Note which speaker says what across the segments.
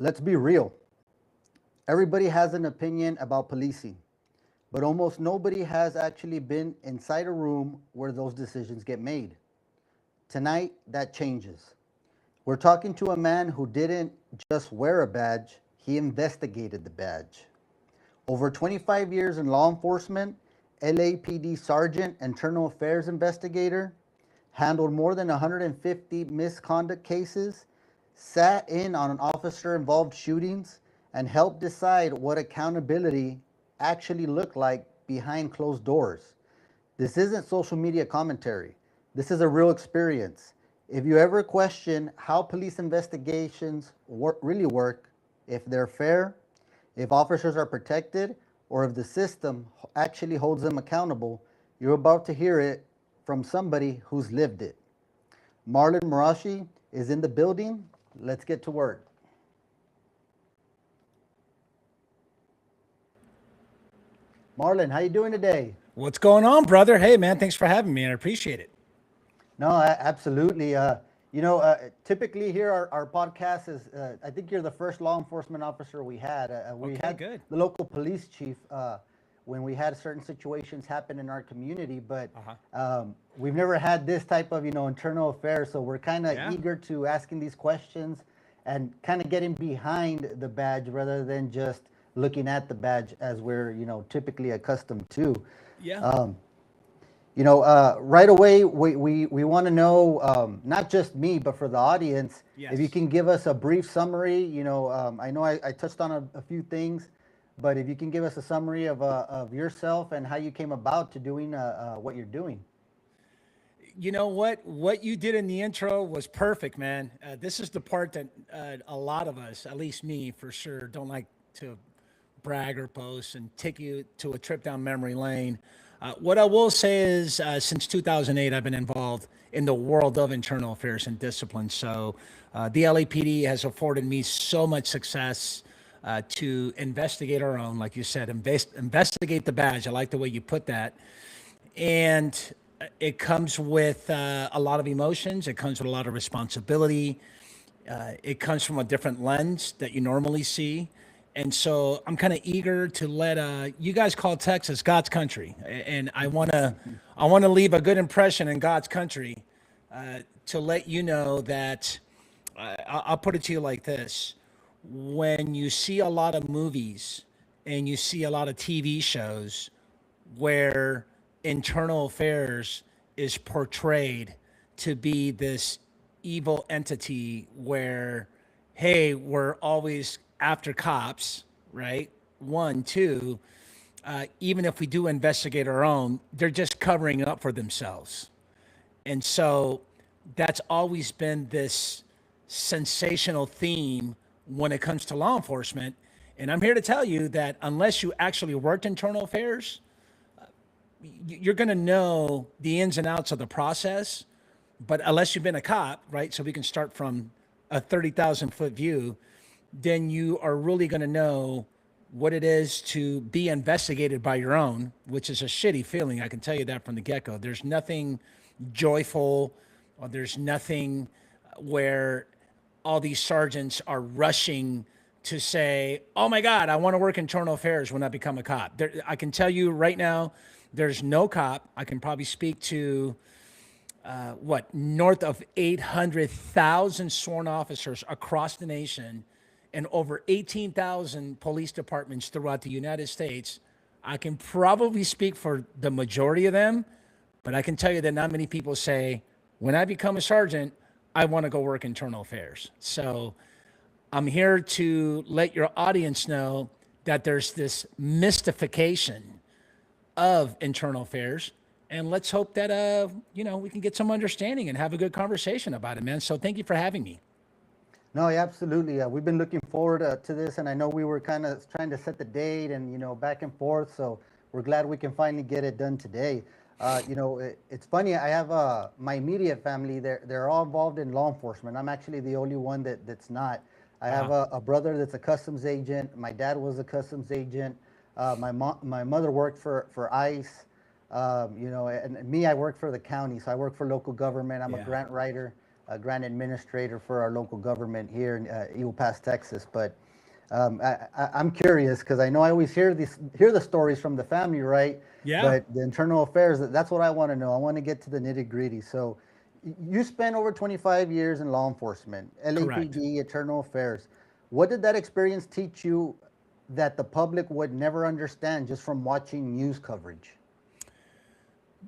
Speaker 1: Let's be real. Everybody has an opinion about policing, but almost nobody has actually been inside a room where those decisions get made. Tonight, that changes. We're talking to a man who didn't just wear a badge, he investigated the badge. Over 25 years in law enforcement, LAPD Sergeant Internal Affairs Investigator, handled more than 150 misconduct cases, sat in on officer involved shootings, and helped decide what accountability actually looked like behind closed doors. This isn't social media commentary. This is a real experience. If you ever question how police investigations really work, if they're fair, if officers are protected, or if the system actually holds them accountable, you're about to hear it from somebody who's lived it. Marlon Marrache is in the building. Let's get to work. Marlon, how you doing today?
Speaker 2: What's going on, brother? Hey, man, thanks for having me. I appreciate it.
Speaker 1: No, absolutely. Typically here our podcast is, I think you're the first law enforcement officer we had. We
Speaker 2: Okay,
Speaker 1: had
Speaker 2: good.
Speaker 1: the local police chief when we had certain situations happen in our community, but we've never had this type of, internal affairs. So we're kind of
Speaker 2: Yeah.
Speaker 1: eager to asking these questions and kind of getting behind the badge rather than just looking at the badge as we're, typically accustomed to.
Speaker 2: Yeah.
Speaker 1: Right away, we want to know, not just me, but for the audience, if you
Speaker 2: Yes.
Speaker 1: can give us a brief summary. I know I touched on a few things, but if you can give us a summary of yourself and how you came about to doing what you're doing.
Speaker 2: You know what? What you did in the intro was perfect, man. This is the part that a lot of us, at least me for sure, don't like to brag or boast and take you to a trip down memory lane. What I will say is, since 2008, I've been involved in the world of internal affairs and discipline. So, the LAPD has afforded me so much success to investigate our own, like you said, investigate the badge. I like the way you put that. And it comes with a lot of emotions. It comes with a lot of responsibility. It comes from a different lens that you normally see. And so I'm kind of eager to let you guys call Texas God's country, and I want to leave a good impression in God's country to let you know that I'll put it to you like this: when you see a lot of movies and you see a lot of TV shows where internal affairs is portrayed to be this evil entity where, hey, we're always after cops, right? One, two, even if we do investigate our own, they're just covering up for themselves. And so that's always been this sensational theme when it comes to law enforcement. And I'm here to tell you that unless you actually worked internal affairs, you're going to know the ins and outs of the process. But unless you've been a cop, right? So we can start from a 30,000 foot view, then you are really going to know what it is to be investigated by your own, which is a shitty feeling. I can tell you that from the get go. There's nothing joyful, or there's nothing where all these sergeants are rushing to say, oh my God, I want to work internal affairs when I become a cop. I can tell you right now, there's no cop. I can probably speak to north of 800,000 sworn officers across the nation and over 18,000 police departments throughout the United States. I can probably speak for the majority of them, but I can tell you that not many people say, when I become a sergeant, I want to go work internal affairs. So I'm here to let your audience know that there's this mystification of internal affairs. And let's hope that, we can get some understanding and have a good conversation about it, man. So thank you for having me.
Speaker 1: No, yeah, absolutely. We've been looking forward to this, and I know we were kind of trying to set the date and back and forth. So we're glad we can finally get it done today. It's funny. I have my immediate family. They're all involved in law enforcement. I'm actually the only one that's not. I have a brother that's a customs agent. My dad was a customs agent. My mother worked for ICE. And me, I work for the county, so I work for local government. I'm a
Speaker 2: Yeah.
Speaker 1: grant writer. grant administrator for our local government here in Eagle Pass, Texas. But I'm curious because I know I always hear the stories from the family, right?
Speaker 2: Yeah,
Speaker 1: But the internal affairs, that's what I want to know. I want to get to the nitty gritty. So you spent over 25 years in law enforcement,
Speaker 2: correct.
Speaker 1: LAPD, internal affairs. What did that experience teach you that the public would never understand just from watching news coverage?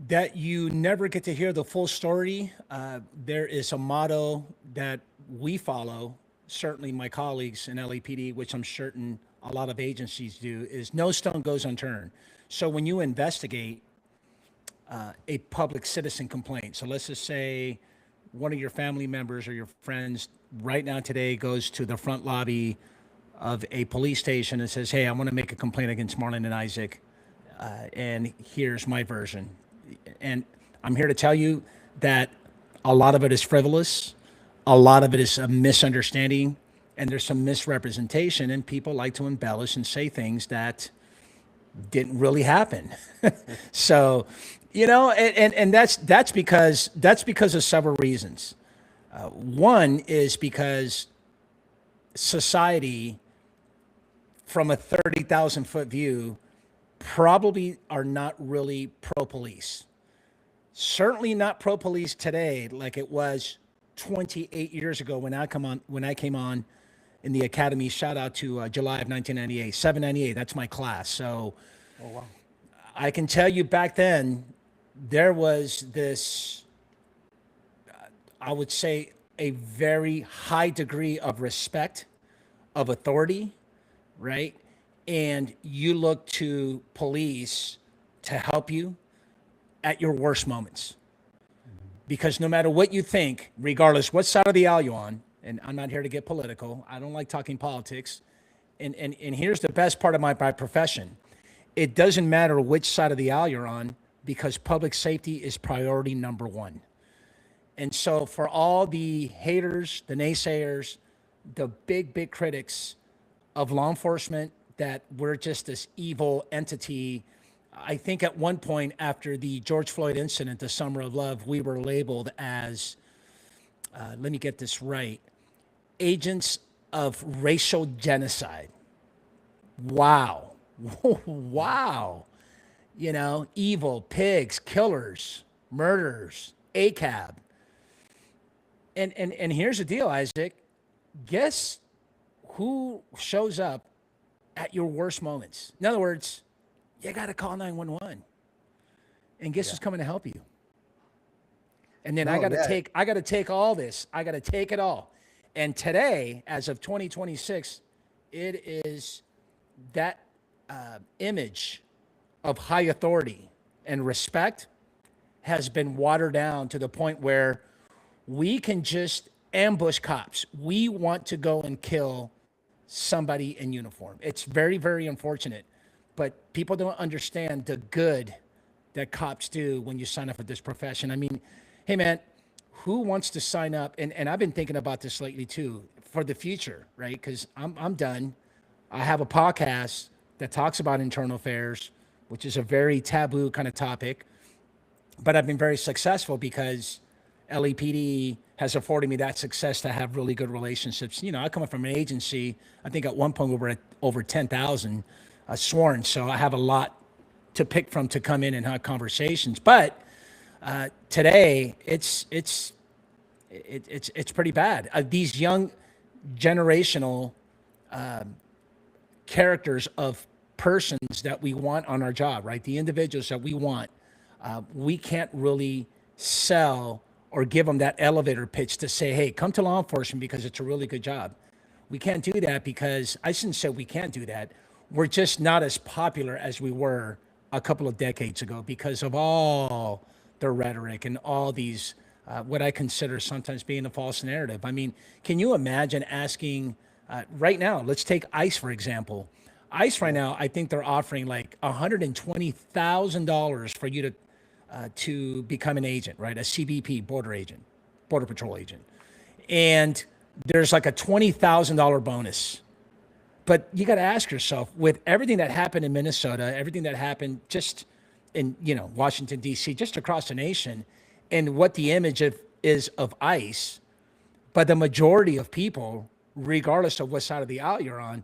Speaker 2: That you never get to hear the full story. There is a motto that we follow, certainly my colleagues in LAPD, which I'm certain a lot of agencies do, is no stone goes unturned. So when you investigate a public citizen complaint, so let's just say one of your family members or your friends right now today goes to the front lobby of a police station and says, "Hey, I want to make a complaint against Marlon and Isaac, and here's my version." And I'm here to tell you that a lot of it is frivolous, a lot of it is a misunderstanding, and there's some misrepresentation, and people like to embellish and say things that didn't really happen. So, and that's because of several reasons. One is because society, from a 30,000 foot view, probably are not really pro police. Certainly not pro police today, like it was 28 years ago when I came on in the academy. Shout out to July of 1998, 798. That's my class. So
Speaker 1: Oh, wow.
Speaker 2: I can tell you back then there was this, I would say, a very high degree of respect, of authority, right? And you look to police to help you at your worst moments. Because no matter what you think, regardless what side of the aisle you're on, and I'm not here to get political, I don't like talking politics. And here's the best part of my profession. It doesn't matter which side of the aisle you're on because public safety is priority number one. And so for all the haters, the naysayers, the big critics of law enforcement, that we're just this evil entity. I think at one point after the George Floyd incident, the Summer of Love, we were labeled as, let me get this right, agents of racial genocide. Wow. Wow. Evil, pigs, killers, murderers, ACAB. And here's the deal, Isaac. Guess who shows up at your worst moments? In other words, you got to call 911. And guess who's coming to help you? And then
Speaker 1: No,
Speaker 2: I got to
Speaker 1: yeah.
Speaker 2: take all this. I got to take it all. And today, as of 2026, it is that image of high authority and respect has been watered down to the point where we can just ambush cops. We want to go and kill somebody in uniform. It's very, very unfortunate, but people don't understand the good that cops do when you sign up for this profession. I mean, hey man, who wants to sign up? And I've been thinking about this lately too, for the future, right? Because I'm done. I have a podcast that talks about internal affairs, which is a very taboo kind of topic, but I've been very successful because LAPD has afforded me that success to have really good relationships. I come from an agency. I think at one point we were at over 10,000 sworn. So I have a lot to pick from to come in and have conversations. But today it's pretty bad. These young generational characters of persons that we want on our job, right? The individuals that we want, we can't really sell or give them that elevator pitch to say, hey, come to law enforcement because it's a really good job. We can't do that because, I shouldn't say we can't do that. We're just not as popular as we were a couple of decades ago because of all the rhetoric and all these, what I consider sometimes being a false narrative. I mean, can you imagine asking, right now, let's take ICE, for example. ICE right now, I think they're offering like $120,000 for you to become an agent, right? A CBP, border agent, border patrol agent. And there's like a $20,000 bonus. But you got to ask yourself, with everything that happened in Minnesota, everything that happened just in, Washington, D.C., just across the nation, and what the image is of ICE, But the majority of people, regardless of what side of the aisle you're on,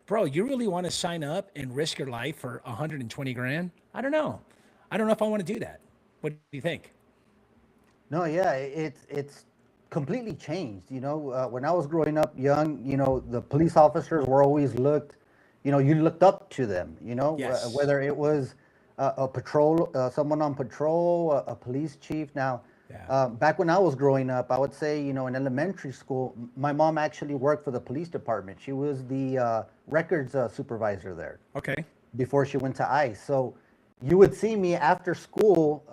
Speaker 2: bro, you really want to sign up and risk your life for 120 grand? I don't know. I don't know if I want to do that. What do you think?
Speaker 1: No, yeah, it's completely changed. When I was growing up young, the police officers were always looked, you looked up to them.
Speaker 2: Yes.
Speaker 1: Whether it was a patrol, someone on patrol, a police chief. Now,
Speaker 2: Yeah.
Speaker 1: back when I was growing up, I would say, in elementary school, my mom actually worked for the police department. She was the records supervisor there
Speaker 2: Okay.
Speaker 1: before she went to ICE. So you would see me after school,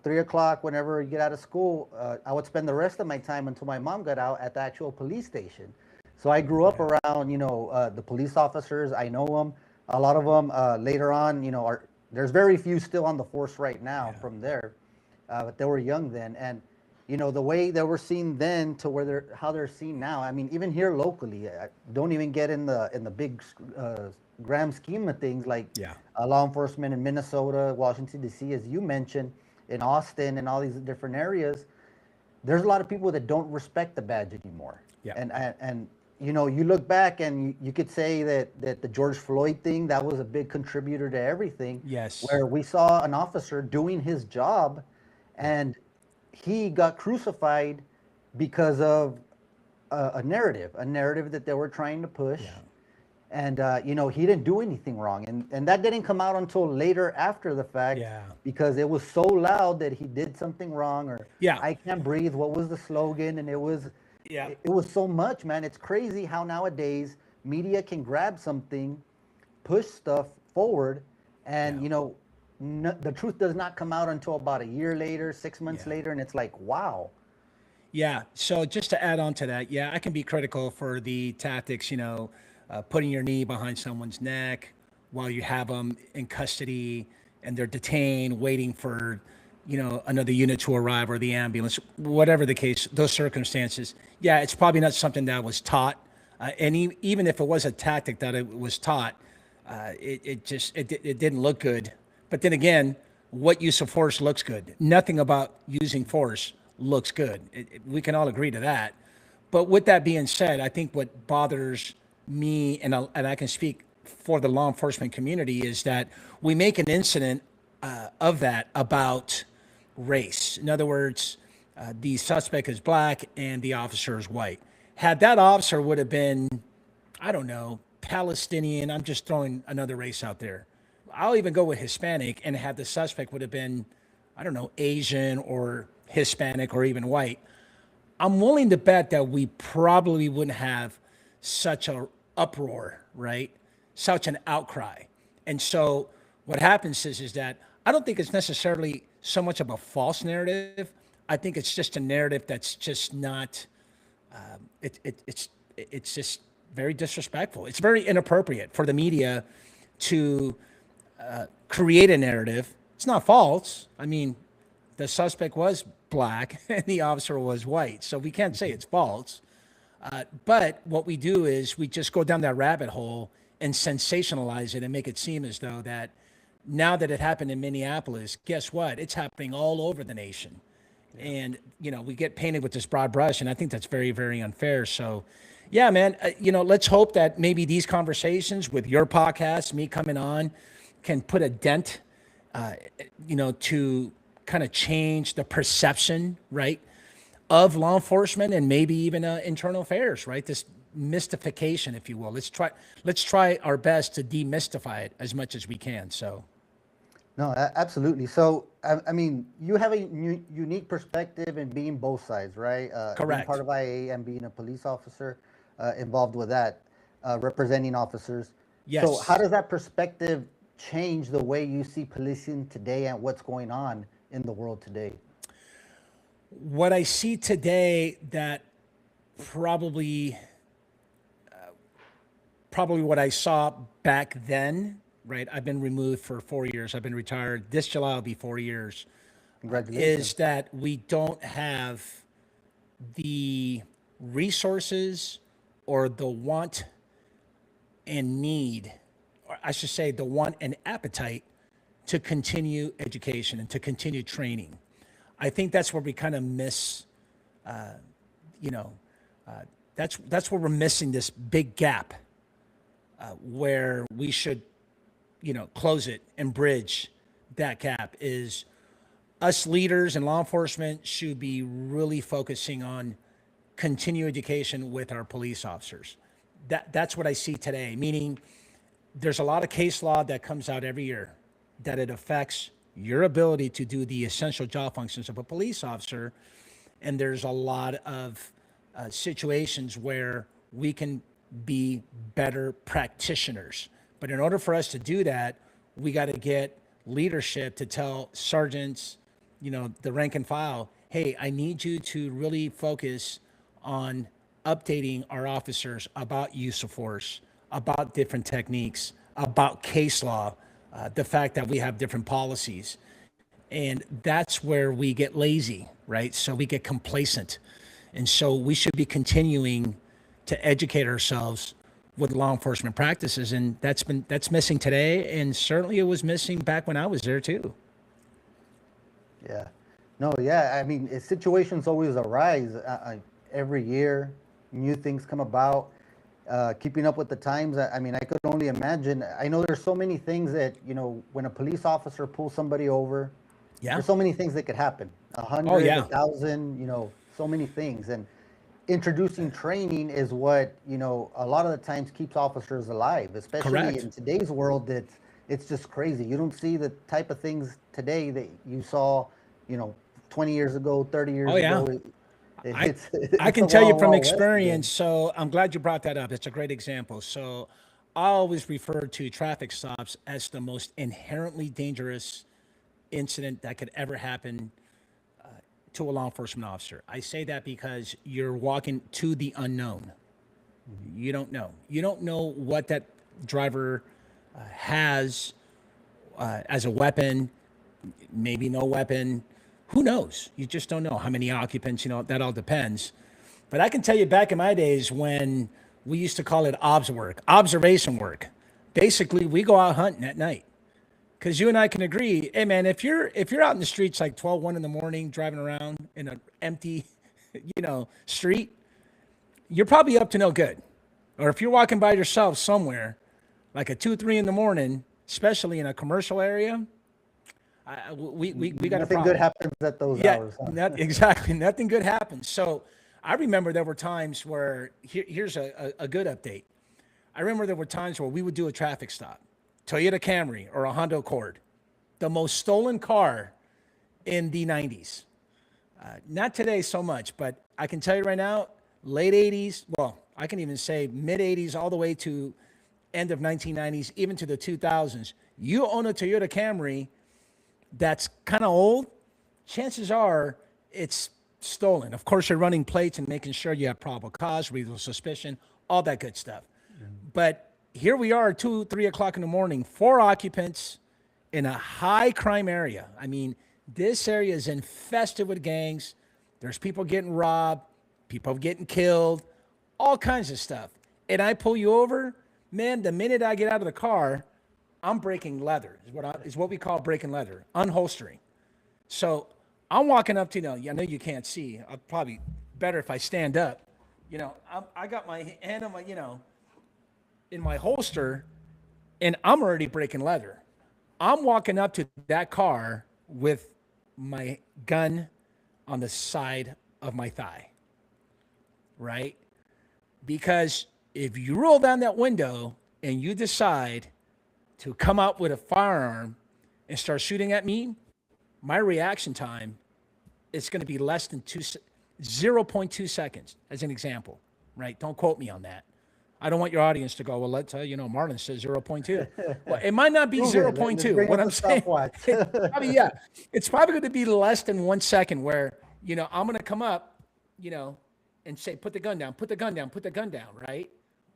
Speaker 1: 3 o'clock, whenever you get out of school, I would spend the rest of my time until my mom got out at the actual police station. So I grew up around, the police officers. I know them. A lot of them later on, there's very few still on the force right now from there, but they were young then. And, the way they were seen then to how they're seen now. I mean, even here locally, don't even get in the big grand scheme of things, like
Speaker 2: Yeah.
Speaker 1: law enforcement in Minnesota, Washington, D.C., as you mentioned, in Austin and all these different areas. There's a lot of people that don't respect the badge anymore.
Speaker 2: Yeah.
Speaker 1: And you look back and you could say that the George Floyd thing, that was a big contributor to everything.
Speaker 2: Yes.
Speaker 1: Where we saw an officer doing his job, and he got crucified because of a narrative that they were trying to push.
Speaker 2: Yeah.
Speaker 1: And he didn't do anything wrong, and that didn't come out until later after the fact.
Speaker 2: Yeah.
Speaker 1: Because it was so loud that he did something wrong, or
Speaker 2: Yeah.
Speaker 1: I can't breathe, what was the slogan? And
Speaker 2: Yeah.
Speaker 1: it was so much, man. It's crazy how nowadays media can grab something, push stuff forward, and the truth does not come out until about a year later, 6 months later, and it's like, wow.
Speaker 2: Yeah. So just to add on to that, yeah, I can be critical for the tactics, putting your knee behind someone's neck while you have them in custody and they're detained, waiting for, another unit to arrive or the ambulance, whatever the case, those circumstances. Yeah, it's probably not something that was taught. Even if it was a tactic that it was taught, it didn't look good. But then again, what use of force looks good. Nothing about using force looks good. We can all agree to that. But with that being said, I think what bothers me, and I can speak for the law enforcement community, is that we make an incident of that about race. In other words, the suspect is black and the officer is white. Had that officer would have been, I don't know, Palestinian, I'm just throwing another race out there. I'll even go with Hispanic, and had the suspect would have been, I don't know, Asian or Hispanic or even white, I'm willing to bet that we probably wouldn't have such a uproar, right? Such an outcry. And so what happens is that I don't think it's necessarily so much of a false narrative. I think it's just a narrative that's just not. It's just very disrespectful. It's very inappropriate for the media to create a narrative. It's not false. I mean, the suspect was black and the officer was white, so we can't say it's false. But what we do is we just go down that rabbit hole and sensationalize it and make it seem as though that now that it happened in Minneapolis, guess what? It's happening all over the nation. Yeah. And, we get painted with this broad brush, and I think that's very, very unfair. So, yeah, man, let's hope that maybe these conversations with your podcast, me coming on, can put a dent, to kind of change the perception, right, of law enforcement and maybe even internal affairs, right? This mystification, if you will. Let's try our best to demystify it as much as we can. So,
Speaker 1: no, absolutely. So, I mean, you have a unique perspective in being both sides, right?
Speaker 2: Correct.
Speaker 1: Being part of IA and being a police officer involved with that, representing officers.
Speaker 2: Yes.
Speaker 1: So, how does that perspective change the way you see policing today and what's going on in the world today?
Speaker 2: What I see today that probably what I saw back then, right? I've been removed for 4 years. I've been retired. This July will be 4 years.
Speaker 1: Congratulations.
Speaker 2: Is that we don't have the resources or the want and need, or I should say the want and appetite to continue education and to continue training. I think that's where we kind of miss, That's where we're missing this big gap, where we should, close it and bridge that gap. Is us leaders and law enforcement should be really focusing on continued education with our police officers. That's what I see today. Meaning, there's a lot of case law that comes out every year that it affects your ability to do the essential job functions of a police officer. And there's a lot of situations where we can be better practitioners. But in order for us to do that, we got to get leadership to tell sergeants, the rank and file, hey, I need you to really focus on updating our officers about use of force, about different techniques, about case law, the fact that we have different policies. And that's where we get lazy, right? So we get complacent. And so we should be continuing to educate ourselves with law enforcement practices. And that's missing today. And certainly it was missing back when I was there too.
Speaker 1: Yeah. No, yeah. I mean, situations always arise every year. New things come about. Keeping up with the times. I mean, I could only imagine. I know there's so many things that, when a police officer pulls somebody over, there's so many things that could happen. 100, 1,000, so many things. And introducing training is what, a lot of the times keeps officers alive, especially in today's world. It's just crazy. You don't see the type of things today that you saw, 20 years ago, 30 years ago.
Speaker 2: I can tell you from experience, so I'm glad you brought that up. It's a great example. So I always refer to traffic stops as the most inherently dangerous incident that could ever happen to a law enforcement officer. I say that because you're walking to the unknown. You don't know. You don't know what that driver has as a weapon, maybe no weapon. Who knows? You just don't know how many occupants, that all depends. But I can tell you back in my days when we used to call it observation work. Basically, we go out hunting at night. Because you and I can agree, hey man, if you're out in the streets like 12, 1 in the morning, driving around in an empty, street, you're probably up to no good. Or if you're walking by yourself somewhere, like at 2, 3 in the morning, especially in a commercial area, we got a problem.
Speaker 1: Nothing good happens at those hours. Huh?
Speaker 2: Exactly. Nothing good happens. So I remember there were times where, here's a good update. I remember there were times where we would do a traffic stop, Toyota Camry or a Honda Accord, the most stolen car in the 90s. Not today so much, but I can tell you right now, late 80s, well, I can even say mid 80s all the way to end of 1990s, even to the 2000s. You own a Toyota Camry that's kind of old, chances are it's stolen. Of course, you're running plates and making sure you have probable cause, reasonable suspicion, all that good stuff. But here we are, 2, 3 o'clock in the morning, 4 occupants in a high crime area. I mean, this area is infested with gangs. There's people getting robbed, people getting killed, all kinds of stuff. And I pull you over, man, the minute I get out of the car, I'm breaking leather, is what we call breaking leather, unholstering. So I'm walking up to, I know you can't see. I'll probably better if I stand up. I got my hand on my, in my holster, and I'm already breaking leather. I'm walking up to that car with my gun on the side of my thigh, right? Because if you roll down that window and you decide to come out with a firearm and start shooting at me, my reaction time is going to be less than 0.2 seconds, as an example, right? Don't quote me on that. I don't want your audience to go, well, let's Marlon says 0.2. Well, it might not be 0.2. What I'm saying, it's probably going to be less than 1 second where, I'm going to come up, and say, put the gun down, put the gun down, put the gun down, right?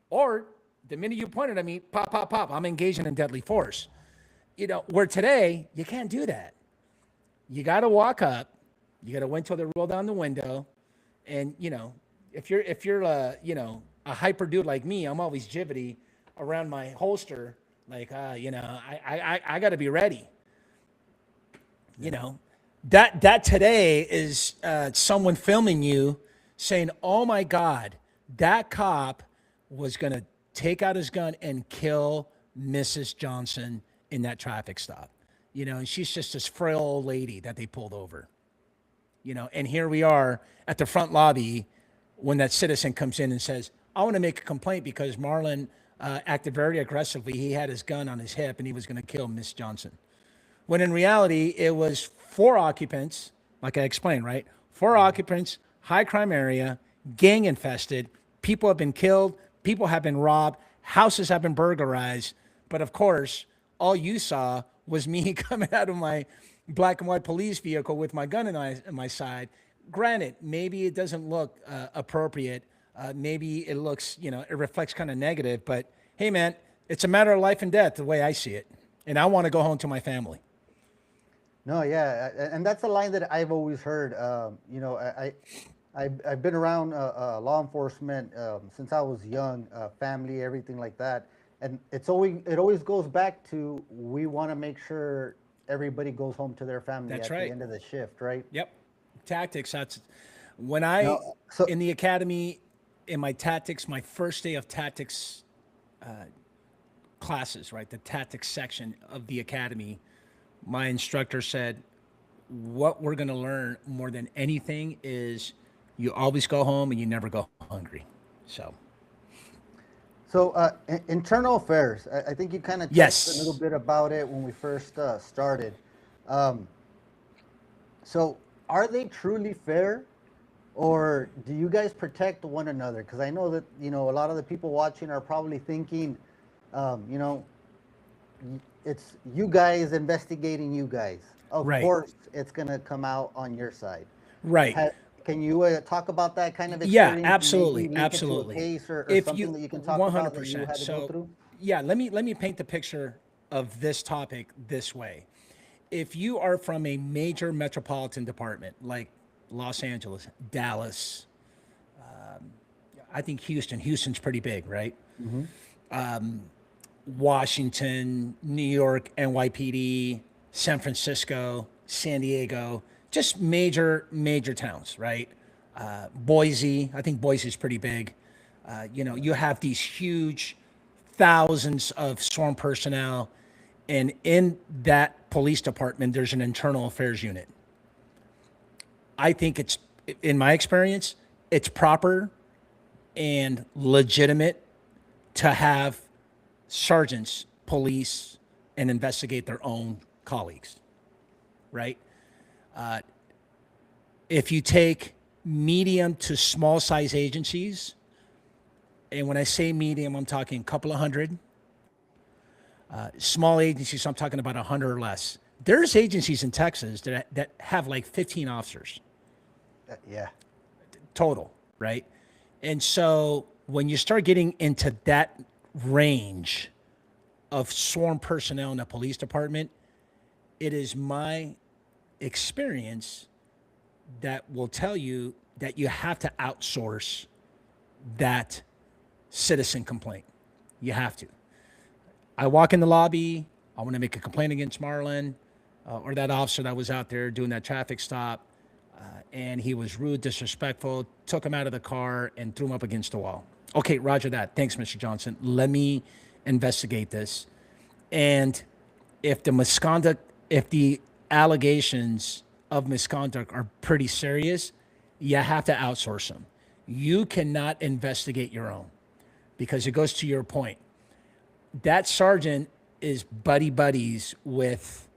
Speaker 2: Or the minute you point it at me, pop, pop, pop, I'm engaging in deadly force. Where today, you can't do that. You got to walk up. You got to wait till they roll down the window. And, if you're a hyper dude like me, I'm always jibbity around my holster. Like, I got to be ready. That today is someone filming you saying, oh my God, That cop was going to take out his gun and kill Mrs. Johnson in that traffic stop. And she's just this frail old lady that they pulled over. And here we are at the front lobby when that citizen comes in and says, I want to make a complaint because Marlon acted very aggressively. He had his gun on his hip and he was going to kill Miss Johnson. When in reality, it was 4 occupants, like I explained, right? 4 occupants, high crime area, gang infested. People have been killed. People have been robbed. Houses have been burglarized. But of course, all you saw was me coming out of my black and white police vehicle with my gun in my side. Granted, maybe it doesn't look appropriate. Maybe it looks, it reflects kind of negative. But hey, man, it's a matter of life and death the way I see it. And I want to go home to my family.
Speaker 1: No, yeah, and that's a line that I've always heard. I've been around law enforcement since I was young, family, everything like that, and it always goes back to we want to make sure everybody goes home to their family
Speaker 2: That's
Speaker 1: at
Speaker 2: right.
Speaker 1: the end of the shift, right?
Speaker 2: Yep. Tactics. That's when I
Speaker 1: No, so
Speaker 2: in the academy in my tactics, my first day of tactics classes, right? The tactics section of the academy, my instructor said, what we're going to learn more than anything is you always go home and you never go hungry. So,
Speaker 1: internal affairs. I think you kind of touched a little
Speaker 2: yes.
Speaker 1: bit about it when we first started. Um, so, are they truly fair, or do you guys protect one another? Because I know that a lot of the people watching are probably thinking, um, you know, it's you guys investigating you guys. Of
Speaker 2: Right.
Speaker 1: course, it's gonna come out on your side.
Speaker 2: Right.
Speaker 1: Ha- Can you talk about that kind of
Speaker 2: Yeah,
Speaker 1: experience and maybe
Speaker 2: absolutely.
Speaker 1: link it to a
Speaker 2: Absolutely.
Speaker 1: case or
Speaker 2: If
Speaker 1: something
Speaker 2: you
Speaker 1: that you can talk about that you
Speaker 2: 100%.
Speaker 1: had to go
Speaker 2: So,
Speaker 1: through?
Speaker 2: yeah, let me paint the picture of this topic this way. If you are from a major metropolitan department like Los Angeles, Dallas, I think Houston's pretty big, right?
Speaker 1: Hmm.
Speaker 2: Washington, New York, NYPD, San Francisco, San Diego, just major towns, right? Boise, I think Boise's pretty big. You have these huge thousands of sworn personnel, and in that police department, there's an internal affairs unit. I think in my experience, it's proper and legitimate to have sergeants police and investigate their own colleagues, right? If you take medium to small size agencies, and when I say medium, I'm talking a couple of hundred. Small agencies, I'm talking about 100 or less. There's agencies in Texas that have like 15 officers
Speaker 1: Yeah.
Speaker 2: total, right? And so when you start getting into that range of sworn personnel in the police department, it is my experience that will tell you that you have to outsource that citizen complaint. You have to. I walk in the lobby, I want to make a complaint against Marlon or that officer that was out there doing that traffic stop, and he was rude, disrespectful, took him out of the car and threw him up against the wall. Okay, roger that. Thanks, Mr. Johnson. Let me investigate this. And if the allegations of misconduct are pretty serious, you have to outsource them. You cannot investigate your own because it goes to your point. That sergeant is buddies with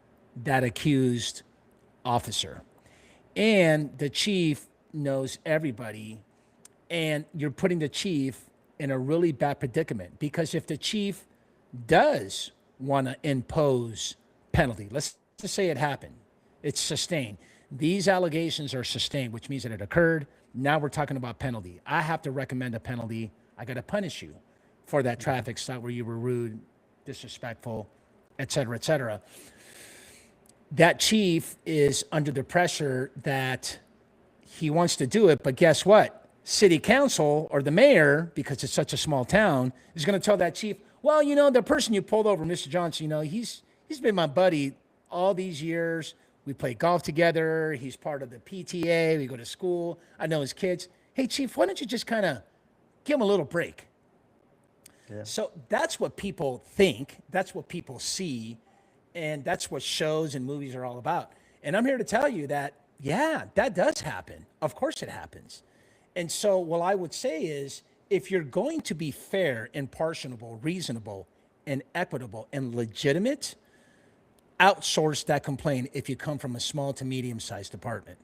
Speaker 2: that accused officer. And the chief knows everybody. And you're putting the chief in a really bad predicament because if the chief does want to impose penalty, let's just say it happened, it's sustained. These allegations are sustained, which means that it occurred. Now we're talking about penalty. I have to recommend a penalty. I got to punish you for that traffic stop where you were rude, disrespectful, et cetera, et cetera. That chief is under the pressure that he wants to do it, but guess what? City council or the mayor, because it's such a small town, is going to tell that chief, well, the person you pulled over, Mr. Johnson, he's been my buddy all these years. We play golf together. He's part of the PTA. We go to school. I know his kids. Hey, chief, why don't you just kind of Give them a little break.
Speaker 1: Yeah.
Speaker 2: So that's what people think. That's what people see. And that's what shows and movies are all about. And I'm here to tell you that, yeah, that does happen. Of course it happens. And so what I would say is, if you're going to be fair, impartial, reasonable, and equitable and legitimate, outsource that complaint if you come from a small to medium-sized department.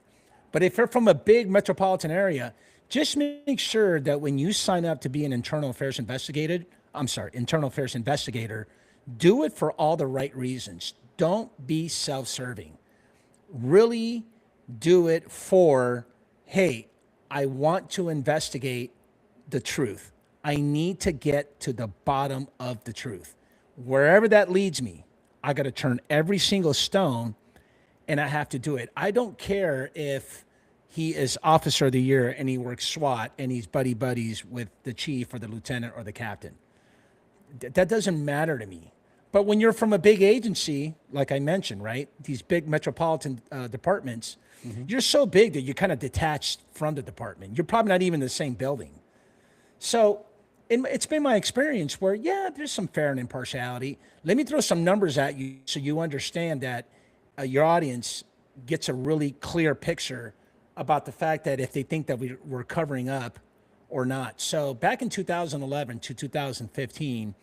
Speaker 2: But if you're from a big metropolitan area, just make sure that when you sign up to be an internal affairs investigator, do it for all the right reasons. Don't be self-serving. Really do it for, hey, I want to investigate the truth. I need to get to the bottom of the truth. Wherever that leads me, I got to turn every single stone, and I have to do it. I don't care if he is officer of the year and he works SWAT and he's buddies with the chief or the lieutenant or the captain. That doesn't matter to me. But when you're from a big agency, like I mentioned, right, these big metropolitan departments, you're so big that you're kind of detached from the department. You're probably not even in the same building. So it's been my experience where, yeah, there's some fair and impartiality. Let me throw some numbers at you so you understand that your audience gets a really clear picture about the fact that if they think that we're covering up or not. So back in 2011 to 2015,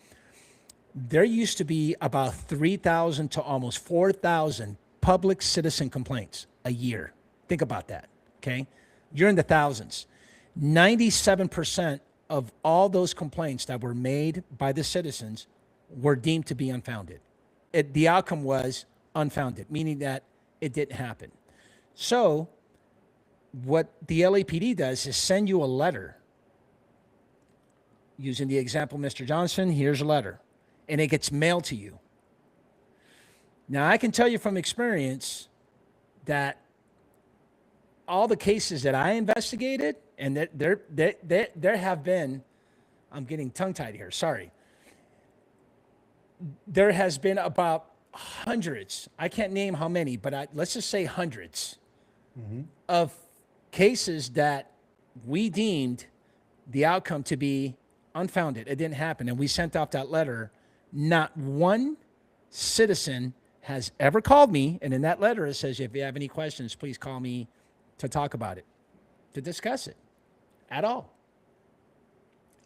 Speaker 2: there used to be about 3,000 to almost 4,000 public citizen complaints a year. Think about that, okay? You're in the thousands. 97% of all those complaints that were made by the citizens were deemed to be unfounded. The outcome was unfounded, meaning that it didn't happen. So what the LAPD does is send you a letter. Using the example, Mr. Johnson, here's a letter. And it gets mailed to you. Now, I can tell you from experience that all the cases that I investigated, and there have been, I'm getting tongue-tied here, sorry. There has been about hundreds, I can't name how many, but let's just say hundreds of cases that we deemed the outcome to be unfounded. It didn't happen. And we sent off that letter. Not one citizen has ever called me. And in that letter, it says, if you have any questions, please call me to talk about it, to discuss it at all.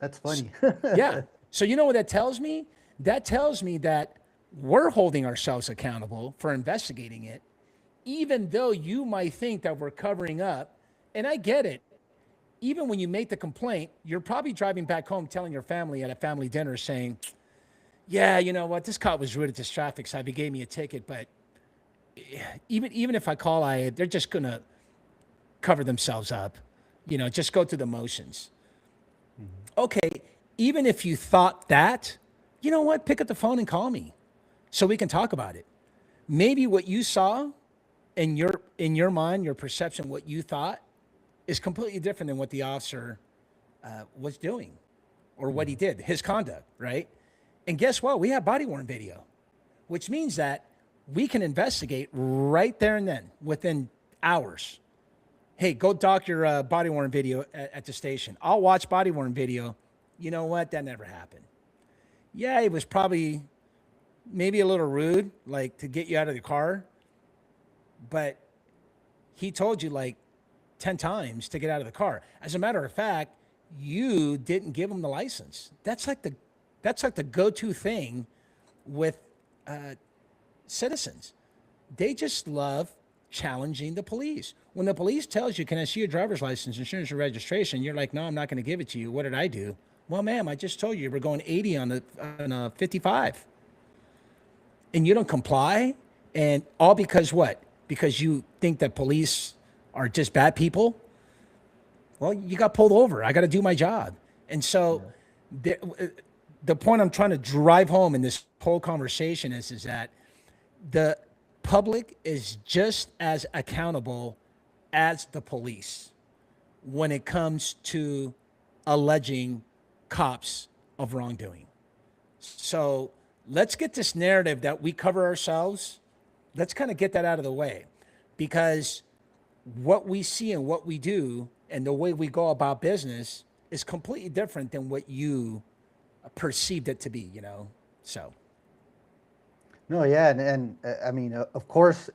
Speaker 1: That's funny.
Speaker 2: Yeah. So you know what that tells me? That tells me that we're holding ourselves accountable for investigating it, even though you might think that we're covering up. And I get it. Even when you make the complaint, you're probably driving back home telling your family at a family dinner saying, yeah, you know what, this cop was rude at this traffic stop. He gave me a ticket, but even if I call they're just going to cover themselves up, just go through the motions. Okay, even if you thought that, you know what, pick up the phone and call me so we can talk about it. Maybe what you saw in your mind, your perception, what you thought is completely different than what the officer was doing or what he did, his conduct, right? And guess what? We have body-worn video, which means that we can investigate right there and then within hours. Hey, go dock your body-worn video at the station. I'll watch body-worn video. You know what? That never happened. Yeah, it was probably maybe a little rude, like to get you out of the car. But he told you like 10 times to get out of the car. As a matter of fact, you didn't give him the license. That's like the go-to thing with citizens. They just love challenging the police. When the police tells you, can I see your driver's license, insurance, or registration? You're like, no, I'm not going to give it to you. What did I do? Well, ma'am, I just told you we're going 80 on a 55. And you don't comply? And all because what? Because you think that police are just bad people? Well, you got pulled over. I got to do my job. And so the point I'm trying to drive home in this whole conversation is that the public is just as accountable as the police when it comes to alleging cops of wrongdoing. So let's get this narrative that we cover ourselves. Let's kind of get that out of the way, because what we see and what we do and the way we go about business is completely different than what you perceived it to be, So,
Speaker 1: No, yeah, I mean, of course,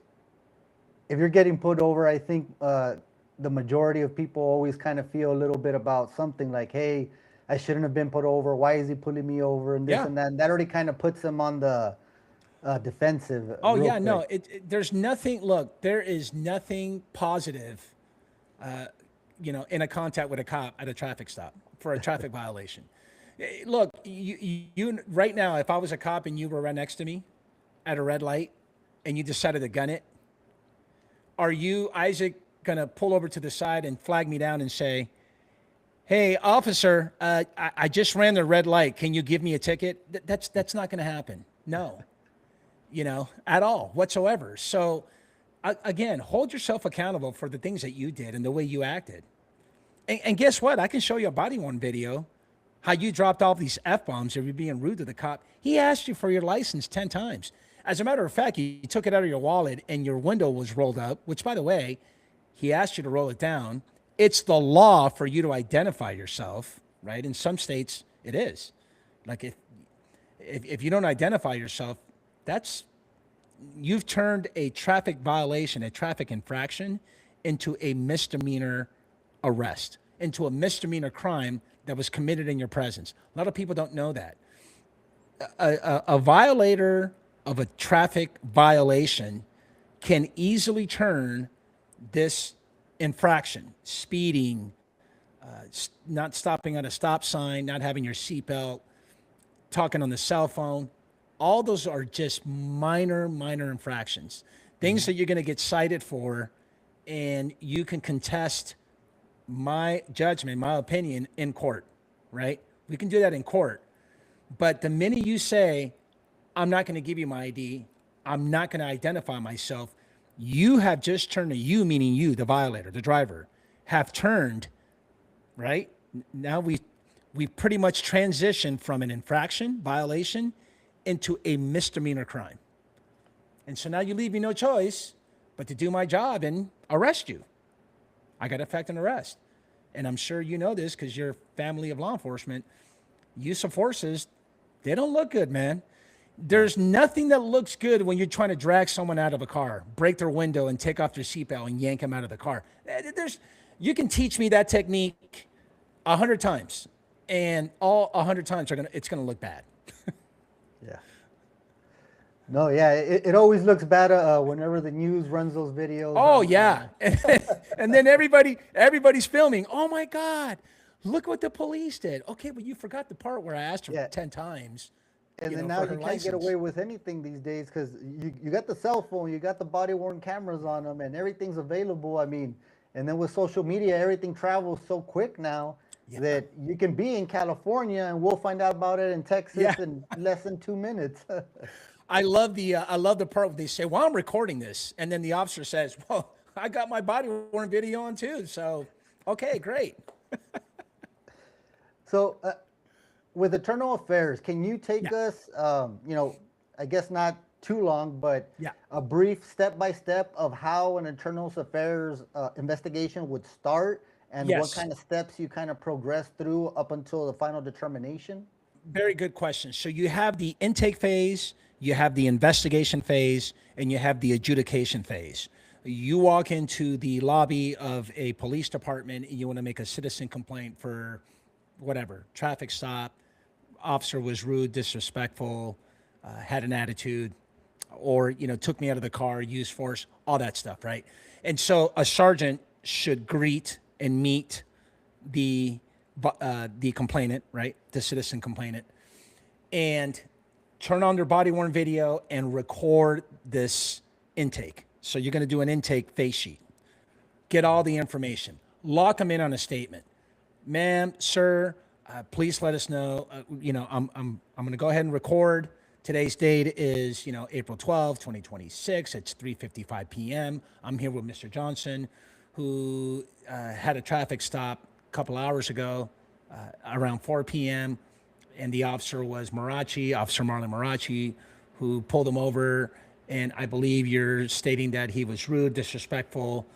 Speaker 1: if you're getting put over, I think the majority of people always kind of feel a little bit about something like, hey, I shouldn't have been put over. Why is he pulling me over? And this
Speaker 2: yeah.
Speaker 1: and that. And that already kind of puts them on the defensive
Speaker 2: Oh,
Speaker 1: real
Speaker 2: yeah,
Speaker 1: quick.
Speaker 2: no, there's nothing, look, there is nothing positive, in a contact with a cop at a traffic stop for a traffic violation. Look, you right now, if I was a cop and you were right next to me at a red light and you decided to gun it, are you, Isaac, going to pull over to the side and flag me down and say, hey, officer, I just ran the red light. Can you give me a ticket? That's not going to happen. No, at all whatsoever. So, again, hold yourself accountable for the things that you did and the way you acted. And guess what? I can show you a body worn video how you dropped all these F-bombs if you're being rude to the cop. He asked you for your license 10 times. As a matter of fact, you took it out of your wallet and your window was rolled up, which, by the way, he asked you to roll it down. It's the law for you to identify yourself, right? In some states, it is. Like if you don't identify yourself, you've turned a traffic violation, a traffic infraction, into a misdemeanor arrest, into a misdemeanor crime that was committed in your presence. A lot of people don't know that. A violator of a traffic violation can easily turn this infraction, speeding, not stopping at a stop sign, not having your seatbelt, talking on the cell phone. All those are just minor infractions, things that you're going to get cited for, and you can contest my judgment, my opinion in court, right? We can do that in court. But the minute you say, I'm not going to give you my ID, I'm not going to identify myself, you have just turned, you, meaning you, the violator, the driver, have turned, right? Now we pretty much transitioned from an infraction, violation, into a misdemeanor crime. And so now you leave me no choice but to do my job and arrest you. I got to effect an arrest. And I'm sure you know this because you're family of law enforcement. Use of forces, they don't look good, man. There's nothing that looks good when you're trying to drag someone out of a car, break their window and take off their seatbelt and yank them out of the car. You can teach me that technique 100 times, and all 100 times it's going to look bad.
Speaker 1: Yeah. No, yeah, it always looks bad whenever the news runs those videos.
Speaker 2: Oh, yeah. And then everybody's filming. Oh, my God. Look what the police did. Okay, but you forgot the part where I asked her 10 times.
Speaker 1: And then now you can't get away with anything these days because you got the cell phone, you got the body-worn cameras on them, and everything's available. I mean, and then with social media, everything travels so quick now that you can be in California and we'll find out about it in Texas in less than 2 minutes.
Speaker 2: I love the part where they say, well, I'm recording this. And then the officer says, well, I got my body-worn video on too. So, okay, great.
Speaker 1: So, with Eternal Affairs, can you take us, I guess not too long, but a brief step-by-step of how an Eternal Affairs investigation would start and what kind of steps you kind of progress through up until the final determination?
Speaker 2: Very good question. So you have the intake phase, you have the investigation phase, and you have the adjudication phase. You walk into the lobby of a police department and you want to make a citizen complaint for whatever, traffic stop, officer was rude, disrespectful, had an attitude, or, took me out of the car, used force, all that stuff, right? And so a sergeant should greet and meet the complainant, right? The citizen complainant, and turn on their body-worn video and record this intake. So you're going to do an intake face sheet. Get all the information. Lock them in on a statement. Ma'am, sir, please let us know. I'm going to go ahead and record. Today's date is, April 12, 2026. It's 3:55 p.m. I'm here with Mr. Johnson, who had a traffic stop a couple hours ago around 4 p.m. And the officer was Officer Marlon Marrache, who pulled him over. And I believe you're stating that he was rude, disrespectful,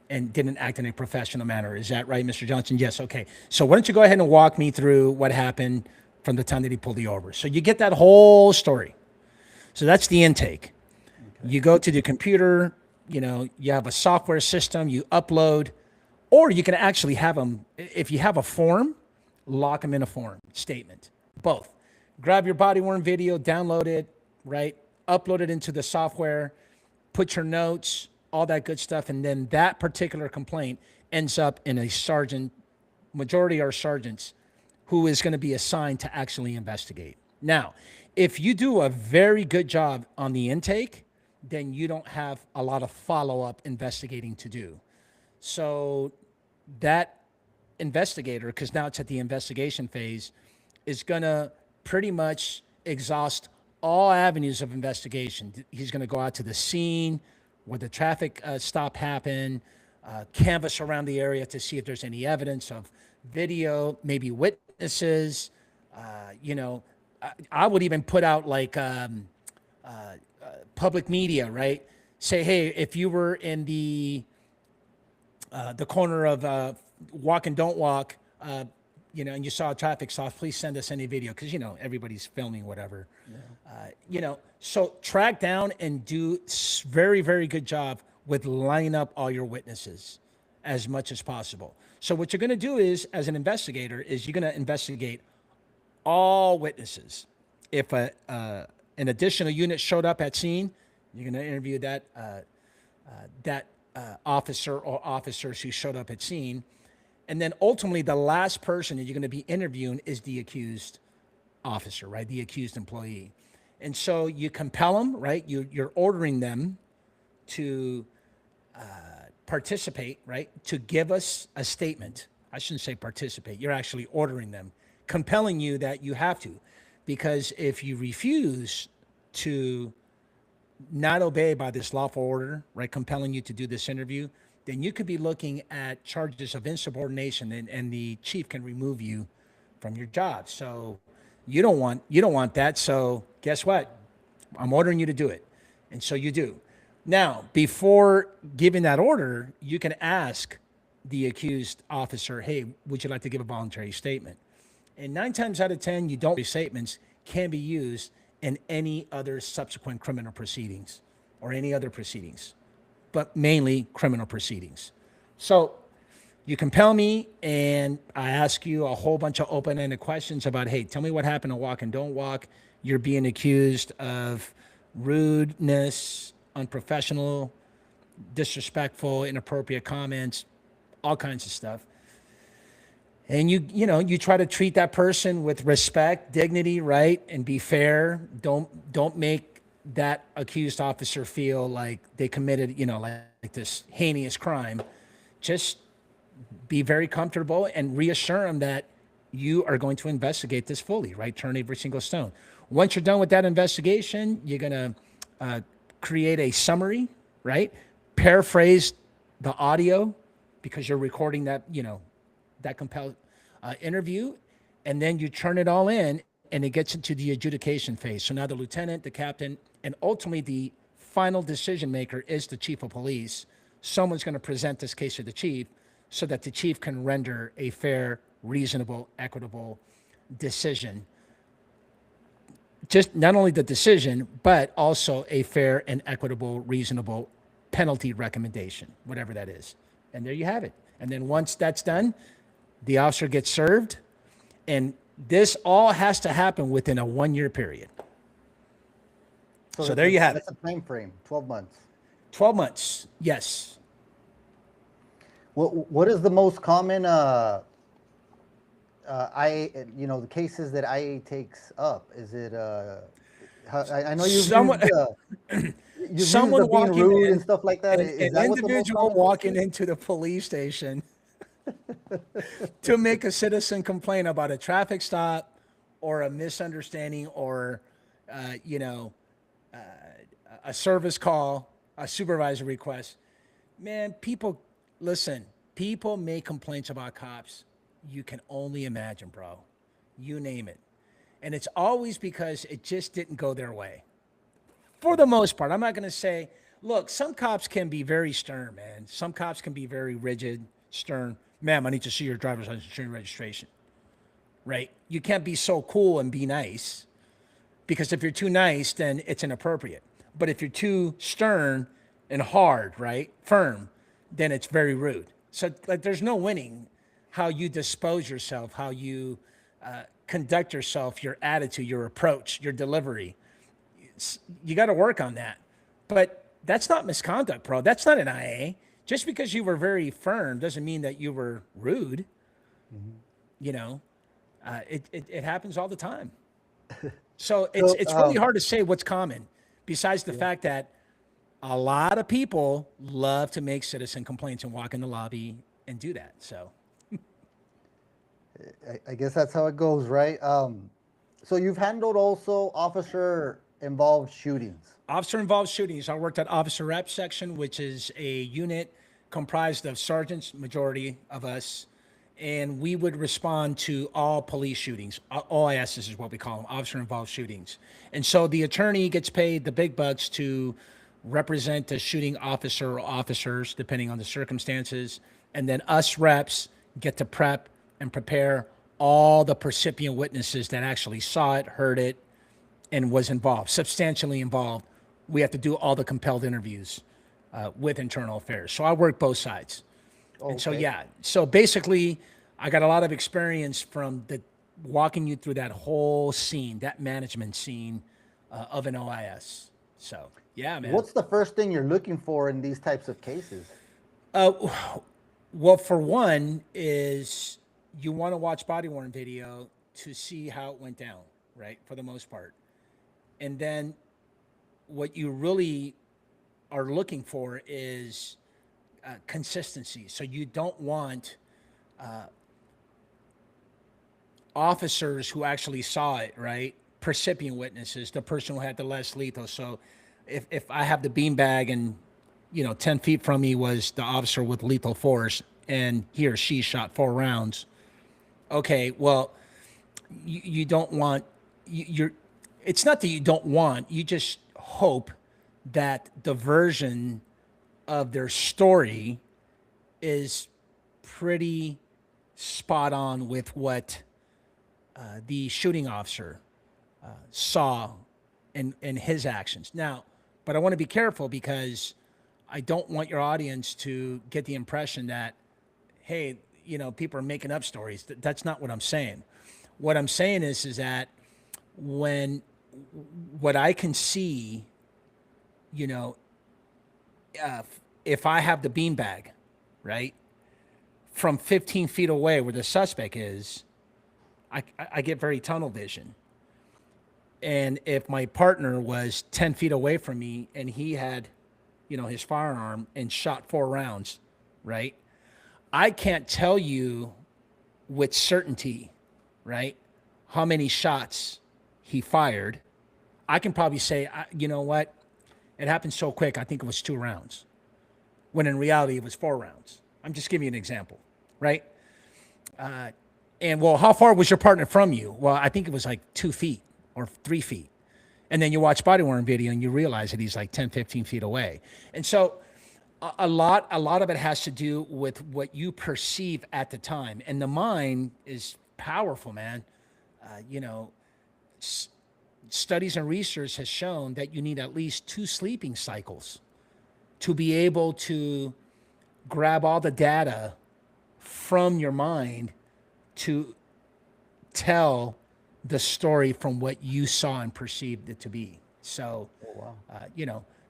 Speaker 2: and didn't act in a professional manner. Is that right, Mr. Johnson? Yes. Okay. So why don't you go ahead and walk me through what happened from the time that he pulled you over? So you get that whole story. So that's the intake.
Speaker 1: Okay.
Speaker 2: You go to the computer, you have a software system, you upload, or you can actually have them, if you have a form, lock them in a form statement. Both. Grab your body worn video, download it, right? Upload it into the software, put your notes, all that good stuff, and then that particular complaint ends up in a sergeant, majority are sergeants, who is going to be assigned to actually investigate. Now, if you do a very good job on the intake, then you don't have a lot of follow-up investigating to do. So that investigator, because now it's at the investigation phase, is going to pretty much exhaust all avenues of investigation. He's going to go out to the scene where the traffic stop happened, canvass around the area to see if there's any evidence of video, maybe witnesses. I would even put out like public media, right? Say, hey, if you were in the corner of walk and don't walk, and you saw a traffic stop, please send us any video, because everybody's filming whatever. Yeah. So track down and do very, very good job with lining up all your witnesses as much as possible. So what you're going to do is, as an investigator, is you're going to investigate all witnesses. If an additional unit showed up at scene, you're going to interview that officer or officers who showed up at scene. And then ultimately, the last person that you're going to be interviewing is the accused officer, right? The accused employee. And so you compel them, right? You're ordering them to participate, right? To give us a statement. I shouldn't say participate. You're actually ordering them, compelling you that you have to. Because if you refuse to not obey by this lawful order, right, compelling you to do this interview, then you could be looking at charges of insubordination, and the chief can remove you from your job. So you don't want that. So guess what? I'm ordering you to do it. And so you do. Now, before giving that order, you can ask the accused officer, hey, would you like to give a voluntary statement? And 9 times out of 10, you don't. Statements can be used in any other subsequent criminal proceedings or any other proceedings, but mainly criminal proceedings. So you compel me and I ask you a whole bunch of open-ended questions about, hey, tell me what happened to walk and don't walk. You're being accused of rudeness, unprofessional, disrespectful, inappropriate comments, all kinds of stuff. And you try to treat that person with respect, dignity, right, and be fair. Don't make that accused officer feel like they committed, like this heinous crime. Just be very comfortable and reassure them that you are going to investigate this fully, right? Turn every single stone. Once you're done with that investigation, you're going to create a summary, right? Paraphrase the audio, because you're recording that, that compelled interview, and then you turn it all in, and it gets into the adjudication phase. So now the lieutenant, the captain, and ultimately the final decision maker is the chief of police. Someone's going to present this case to the chief so that the chief can render a fair, reasonable, equitable decision. Just not only the decision, but also a fair and equitable, reasonable penalty recommendation, whatever that is. And there you have it. And then once that's done, the officer gets served, and this all has to happen within a 1-year period. So there you have it.
Speaker 1: That's a time frame, 12 months.
Speaker 2: 12 months, yes.
Speaker 1: What is the most common, the cases that IA takes up? Is it, I know you've
Speaker 2: someone
Speaker 1: being rude
Speaker 2: in,
Speaker 1: and stuff like that. Is that
Speaker 2: an
Speaker 1: what the most
Speaker 2: individual
Speaker 1: common
Speaker 2: walking into the police station to make a citizen complain about a traffic stop or a misunderstanding or, a service call, a supervisor request. Man, people make complaints about cops. You can only imagine, bro. You name it. And it's always because it just didn't go their way. For the most part, I'm not going to say Look, some cops can be very stern, man. Some cops can be very rigid, stern. Ma'am, I need to see your driver's license and registration. Right? You can't be so cool and be nice, because if you're too nice, then it's inappropriate. But if you're too stern and hard, right, firm, then it's very rude. So like, there's no winning how you dispose yourself, how you conduct yourself, your attitude, your approach, your delivery. You got to work on that. But that's not misconduct, bro. That's not an IA. Just because you were very firm doesn't mean that you were rude. You know, it happens all the time. So it's really hard to say what's common, besides the fact that a lot of people love to make citizen complaints and walk in the lobby and do that. So
Speaker 1: I guess that's how it goes, right? So you've handled also officer involved shootings.
Speaker 2: officer involved shootings. I worked at Officer Rep Section, which is a unit comprised of sergeants, majority of us, and we would respond to all police shootings. OIS is what we call them, officer involved shootings. And so the attorney gets paid the big bucks to represent the shooting officer or officers, depending on the circumstances. And then us reps get to prep and prepare all the percipient witnesses that actually saw it, heard it, and was involved, substantially involved. We have to do all the compelled interviews with internal affairs. So I work both sides.
Speaker 1: Okay.
Speaker 2: And so, yeah. So basically, I got a lot of experience from walking you through that whole scene, that management scene of an OIS. So, yeah, man.
Speaker 1: What's the first thing you're looking for in these types of cases?
Speaker 2: Well, for one, is you want to watch body worn video to see how it went down, right? For the most part. And then what you really are looking for is consistency. So you don't want officers who actually saw it, right? Percipient witnesses, the person who had the less lethal. So if I have the beanbag and 10 feet from me was the officer with lethal force and he or she shot 4 rounds. Okay, well, you don't want, it's not that you don't want, you just hope that the version of their story is pretty spot on with what the shooting officer saw in his actions. Now, but I want to be careful because I don't want your audience to get the impression that, hey, people are making up stories. That's not what I'm saying. What I'm saying is that what I can see, if I have the beanbag, right, from 15 feet away where the suspect is, I get very tunnel vision. And if my partner was 10 feet away from me and he had, his firearm and shot 4 rounds, right, I can't tell you with certainty, right, how many shots he fired. I can probably say, you know what, it happened so quick, I think it was 2 rounds, when in reality it was 4 rounds. I'm just giving you an example, right? And well, how far was your partner from you? Well, I think it was like 2 feet or 3 feet. And then you watch body worn video and you realize that he's like 10, 15 feet away. And so a lot of it has to do with what you perceive at the time. And the mind is powerful, man. Studies and research has shown that you need at least 2 sleeping cycles to be able to grab all the data from your mind to tell the story from what you saw and perceived it to be. So,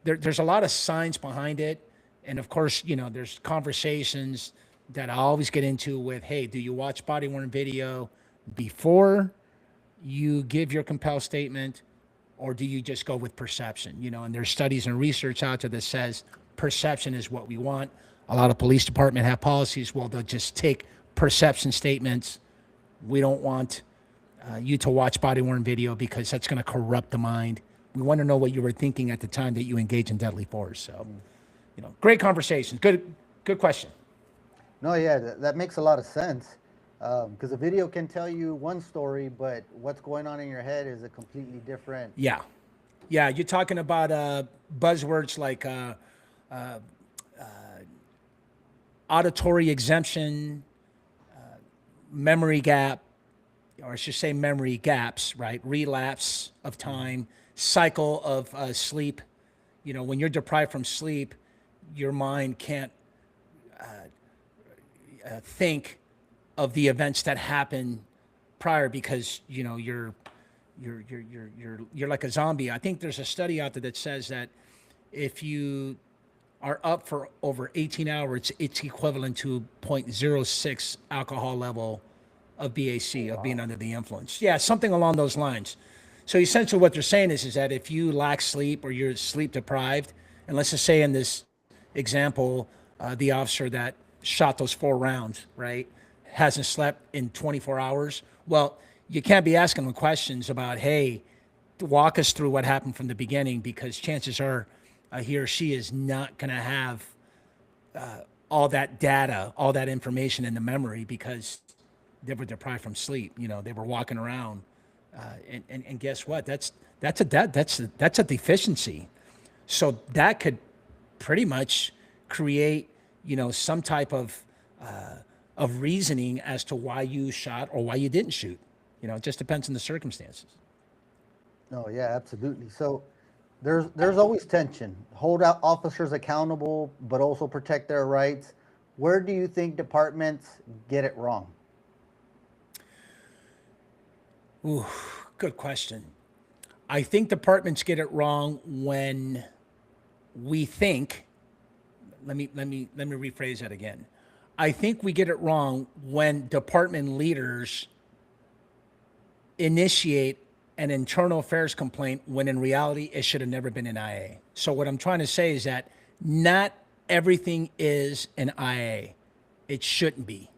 Speaker 2: there's a lot of science behind it. And of course, there's conversations that I always get into with, hey, do you watch body worn video before you give your compel statement, or do you just go with perception? And there's studies and research out there that says perception is what we want. A lot of police department have policies, well, they'll just take perception statements. We don't want you to watch body worn video because that's going to corrupt the mind. We want to know what you were thinking at the time that you engage in deadly force. So, great conversation. Good question.
Speaker 1: No, yeah, that makes a lot of sense. Because a video can tell you one story, but what's going on in your head is a completely different.
Speaker 2: Yeah. Yeah, you're talking about buzzwords like auditory exemption, memory gap, or I should say memory gaps, right? Relapse of time, cycle of sleep. You know, when you're deprived from sleep, your mind can't think of the events that happened prior because you know you're like a zombie. I think there's a study out there that says that if you are up for over 18 hours, it's equivalent to 0.06 alcohol level of BAC, of being under the influence. Yeah, something along those lines. So essentially what they're saying is that if you lack sleep or you're sleep deprived, and let's just say in this example, the officer that shot those 4 rounds, right, hasn't slept in 24 hours, well, you can't be asking them questions about, hey, walk us through what happened from the beginning, because chances are he or she is not going to have all that data, all that information in the memory because they were deprived from sleep. You know, they were walking around, and guess what? That's a deficiency. So that could pretty much create, you know, some type of reasoning as to why you shot or why you didn't shoot. You know, it just depends on the circumstances.
Speaker 1: No, yeah, absolutely. So there's always tension. Hold out officers accountable, but also protect their rights. Where do you think departments get it wrong?
Speaker 2: Ooh, good question. I think departments get it wrong when we think. Let me rephrase that again. I think we get it wrong when department leaders initiate an internal affairs complaint when in reality it should have never been an IA. So what I'm trying to say is that not everything is an IA. It shouldn't be.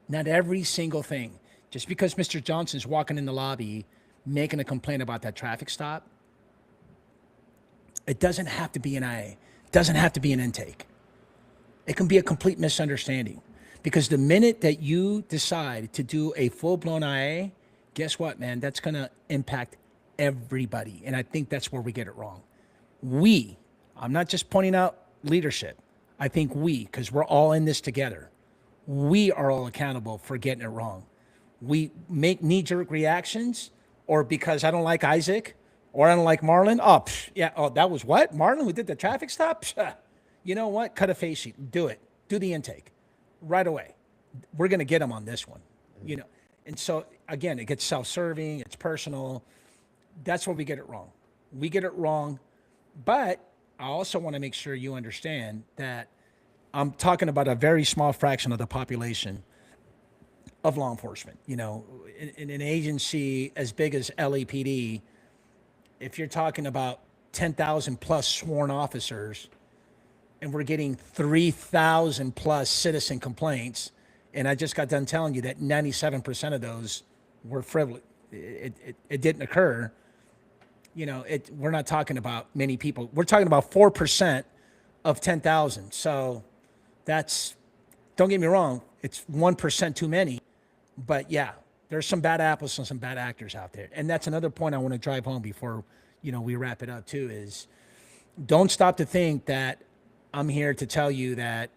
Speaker 2: Not every single thing. Just because Mr. Johnson's walking in the lobby making a complaint about that traffic stop, it doesn't have to be an IA. It doesn't have to be an intake. It can be a complete misunderstanding. Because the minute that you decide to do a full-blown IA, guess what, man? That's going to impact everybody. And I think that's where we get it wrong. I'm not just pointing out leadership. I think because we're all in this together, we are all accountable for getting it wrong. We make knee-jerk reactions, or because I don't like Isaac, or I don't like Marlon. That was what? Marlon who did the traffic stop? You know what? Cut a face sheet. Do it. Do the intake right away. We're going to get him on this one, you know. And so, again, it gets self-serving. It's personal. That's where we get it wrong. We get it wrong. But I also want to make sure you understand that I'm talking about a very small fraction of the population of law enforcement. You know, in an agency as big as LAPD, if you're talking about 10,000 plus sworn officers, and we're getting 3,000 plus citizen complaints, and I just got done telling you that 97% of those were frivolous. It didn't occur. You know, we're not talking about many people. We're talking about 4% of 10,000. So that's, don't get me wrong, it's 1% too many. But yeah, there's some bad apples and some bad actors out there. And that's another point I want to drive home before, you know, we wrap it up too, is don't stop to think that I'm here to tell you that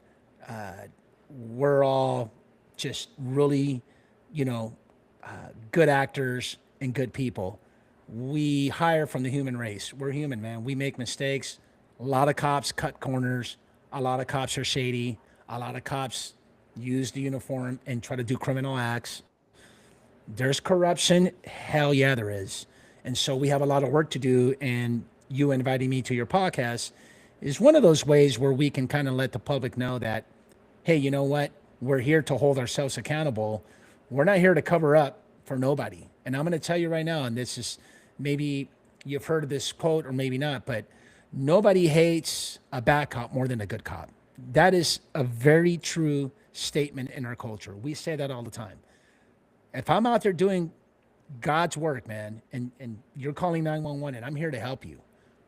Speaker 2: we're all just really, you know, good actors and good people. We hire from the human race. We're human, man. We make mistakes. A lot of cops cut corners. A lot of cops are shady. A lot of cops use the uniform and try to do criminal acts. There's corruption. Hell yeah, there is. And so we have a lot of work to do. And you inviting me to your podcast is one of those ways where we can kind of let the public know that, hey, you know what? We're here to hold ourselves accountable. We're not here to cover up for nobody. And I'm going to tell you right now, and this is, maybe you've heard of this quote or maybe not, but nobody hates a bad cop more than a good cop. That is a very true statement in our culture. We say that all the time. If I'm out there doing God's work, man, and you're calling 911 and I'm here to help you,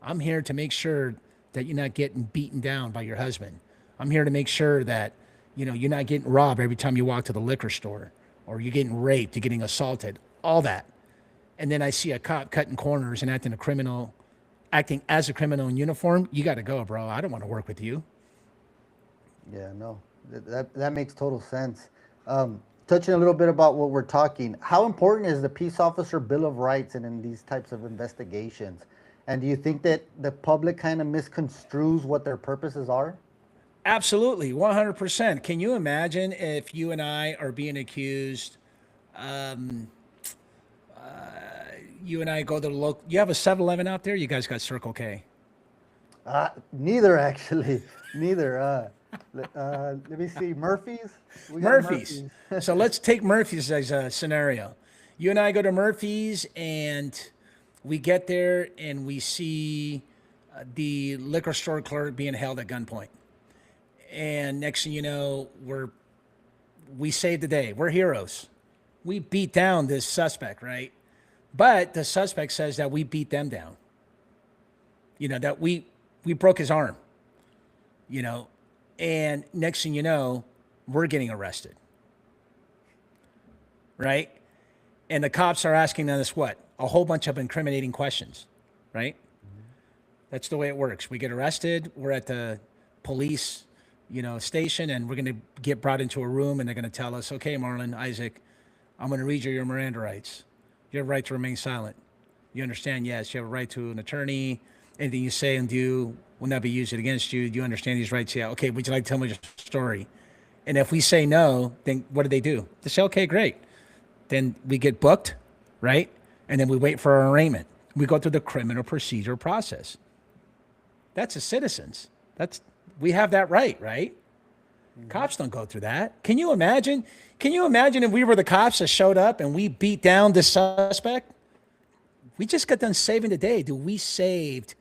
Speaker 2: I'm here to make sure that you're not getting beaten down by your husband. I'm here to make sure that, you know, you're not getting robbed every time you walk to the liquor store, or you're getting raped, you're getting assaulted, all that. And then I see a cop cutting corners and acting a criminal acting as a criminal in uniform, you got to go, bro. I don't want to work with you.
Speaker 1: Yeah, no, that makes total sense. Touching a little bit about what we're talking, how important is the peace officer bill of rights in these types of investigations? And do you think that the public kind of misconstrues what their purposes are?
Speaker 2: Absolutely, 100%. Can you imagine if you and I are being accused? You and I go to the local. You have a 7-Eleven out there. You guys got Circle K.
Speaker 1: Neither actually, neither. Let me see, Murphy's. We got
Speaker 2: Murphy's. So let's take Murphy's as a scenario. You and I go to Murphy's and we get there and we see the liquor store clerk being held at gunpoint. And next thing you know, we saved the day. We're heroes. We beat down this suspect, right? But the suspect says that we beat them down. That we broke his arm. And next thing you know, we're getting arrested. Right? And the cops are asking us what? A whole bunch of incriminating questions, right? Mm-hmm. That's the way it works. We get arrested, we're at the police, station, and we're going to get brought into a room and they're going to tell us, okay, Marlon, Isaac, I'm going to read you your Miranda rights. You have a right to remain silent. You understand? Yes. You have a right to an attorney. Anything you say and do will not be used against you. Do you understand these rights? Yeah. Okay. Would you like to tell me your story? And if we say no, then what do? They say, okay, great. Then we get booked, right? And then we wait for our arraignment. We go through the criminal procedure process. That's the citizens. We have that right? Mm-hmm. Cops don't go through that. Can you imagine? Can you imagine if we were the cops that showed up and we beat down the suspect? We just got done saving the day. We saved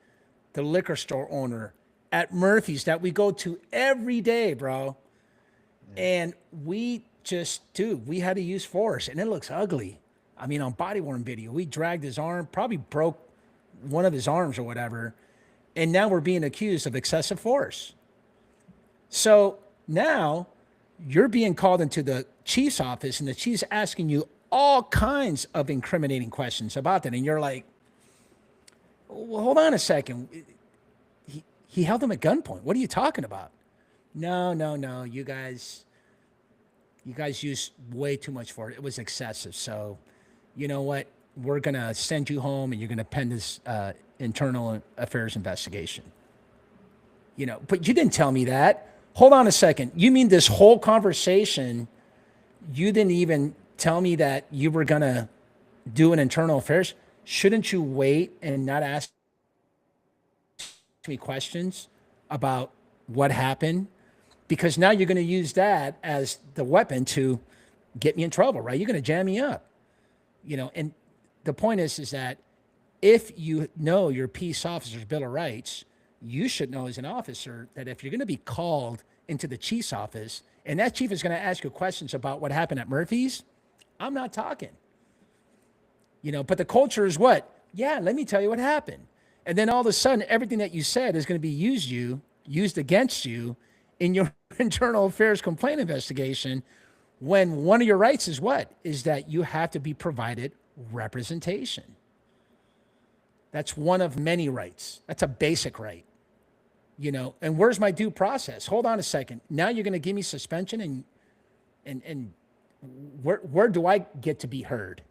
Speaker 2: the liquor store owner at Murphy's that we go to every day, bro. Yeah. And we had to use force, and it looks ugly. I mean, on body-worn video, we dragged his arm, probably broke one of his arms or whatever, and now we're being accused of excessive force. So now you're being called into the chief's office, and the chief's asking you all kinds of incriminating questions about that. And you're like, well, hold on a second. He held him at gunpoint. What are you talking about? No. You guys used way too much for it. It was excessive. So you know what? We're going to send you home and you're going to pen this internal affairs investigation. But you didn't tell me that. Hold on a second. You mean this whole conversation, you didn't even tell me that you were going to do an internal affairs? Shouldn't you wait and not ask me questions about what happened? Because now you're going to use that as the weapon to get me in trouble, right? You're going to jam me up. And the point is that if you know your peace officer's Bill of Rights, you should know as an officer that if you're going to be called into the chief's office and that chief is going to ask you questions about what happened at Murphy's, I'm not talking. But the culture is what? Yeah, let me tell you what happened. And then all of a sudden, everything that you said is going to be used against you in your internal affairs complaint investigation, when one of your rights is what? Is that you have to be provided representation. That's one of many rights. That's a basic right. And where's my due process? Hold on a second. Now you're going to give me suspension and where do I get to be heard?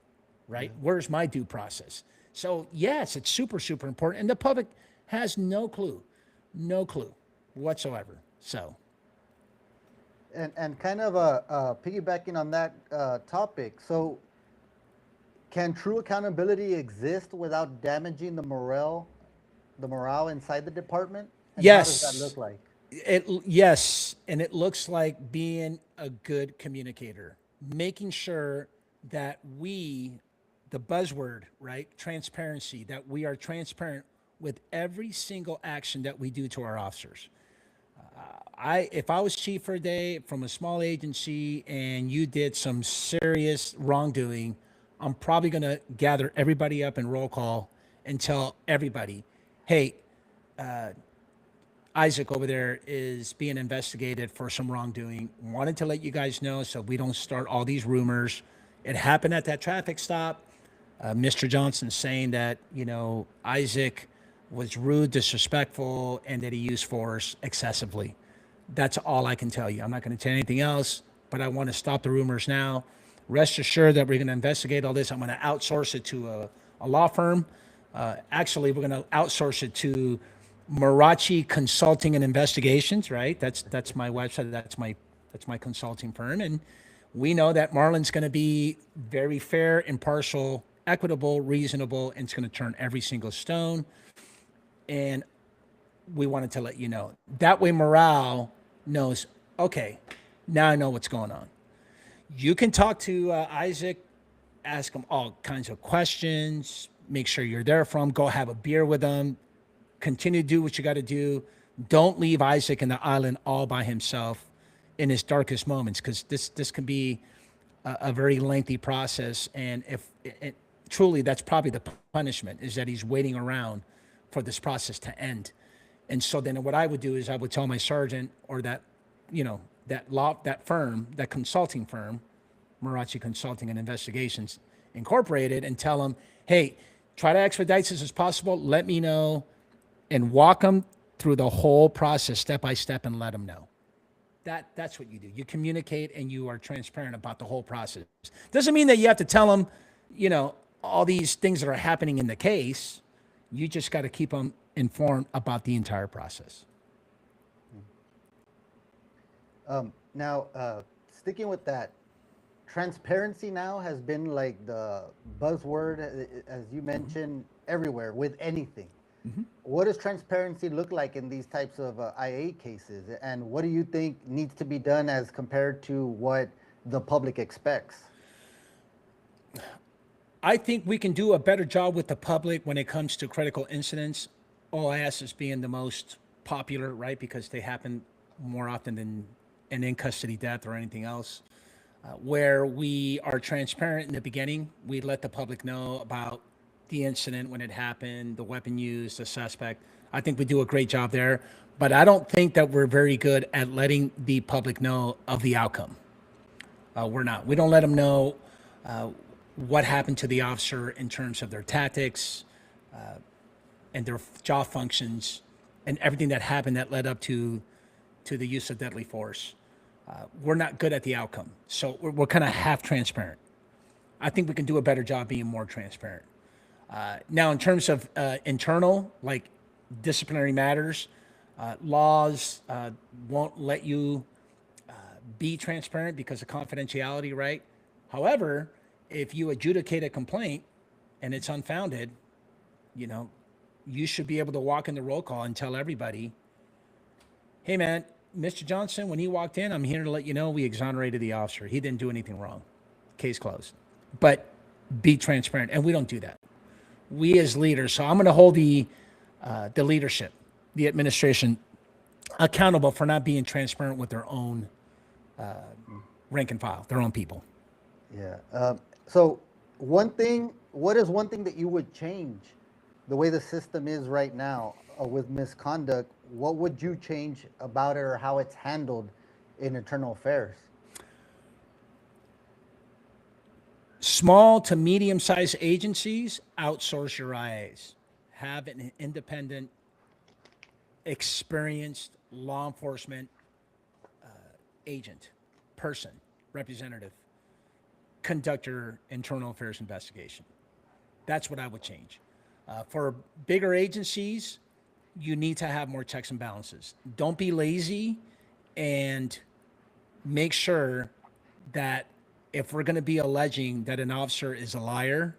Speaker 2: Right? Yeah. Where's my due process? So yes, it's super, super important. And the public has no clue whatsoever. So.
Speaker 1: And kind of piggybacking on that topic, so can true accountability exist without damaging the morale inside the department? And
Speaker 2: yes.
Speaker 1: How does that look like?
Speaker 2: Yes, and it looks like being a good communicator, making sure that the buzzword, right, transparency, that we are transparent with every single action that we do to our officers. If I was chief for a day from a small agency and you did some serious wrongdoing, I'm probably going to gather everybody up in roll call and tell everybody, hey, Isaac over there is being investigated for some wrongdoing. Wanted to let you guys know so we don't start all these rumors. It happened at that traffic stop. Mr. Johnson saying that, Isaac was rude, disrespectful, and that he used force excessively. That's all I can tell you. I'm not going to tell you anything else, but I want to stop the rumors now. Rest assured that we're going to investigate all this. I'm going to outsource it to a law firm. Actually, we're going to outsource it to Marrache Consulting and Investigations. Right? That's my website. That's my consulting firm, and we know that Marlon's going to be very fair, impartial, equitable, reasonable, and it's going to turn every single stone. And we wanted to let you know. That way, morale knows, okay, now I know what's going on. You can talk to Isaac, ask him all kinds of questions, make sure you're there for him, go have a beer with him, continue to do what you got to do. Don't leave Isaac in the island all by himself in his darkest moments, because this can be a very lengthy process. And if truly, that's probably the punishment, is that he's waiting around for this process to end. And so then what I would do is I would tell my sergeant, or that, that firm, that consulting firm, Marrache Consulting and Investigations Incorporated, and tell them, hey, try to expedite this as possible. Let me know, and walk them through the whole process step by step and let them know. That's what you do. You communicate and you are transparent about the whole process. Doesn't mean that you have to tell them, all these things that are happening in the case. You just got to keep them informed about the entire process.
Speaker 1: Now, sticking with that, transparency now has been like the buzzword, as you mentioned, everywhere with anything. What does transparency look like in these types of IA cases? And what do you think needs to be done as compared to what the public expects?
Speaker 2: I think we can do a better job with the public when it comes to critical incidents. OIS is being the most popular, right? Because they happen more often than an in custody death or anything else. Where we are transparent in the beginning, we let the public know about the incident when it happened, the weapon used, the suspect. I think we do a great job there, but I don't think that we're very good at letting the public know of the outcome. We're not. We don't let them know what happened to the officer in terms of their tactics and their job functions and everything that happened that led up to the use of deadly force. We're not good at the outcome, so we're kind of half transparent. I think we can do a better job being more transparent. Now, in terms of internal, like disciplinary matters, laws won't let you be transparent because of confidentiality, right? However, if you adjudicate a complaint and it's unfounded, you should be able to walk in the roll call and tell everybody, hey, man, Mr. Johnson, when he walked in, I'm here to let you know we exonerated the officer. He didn't do anything wrong. Case closed. But be transparent, and we don't do that. We as leaders, so I'm going to hold the leadership, the administration, accountable for not being transparent with their own rank and file, their own people.
Speaker 1: Yeah. So what is one thing that you would change the way the system is right now with misconduct? What would you change about it, or how it's handled in internal affairs?
Speaker 2: Small to medium-sized agencies, outsource your IAs. Have an independent, experienced law enforcement agent, person, representative, conduct your internal affairs investigation. That's what I would change. For bigger agencies, you need to have more checks and balances. Don't be lazy, and make sure that if we're going to be alleging that an officer is a liar,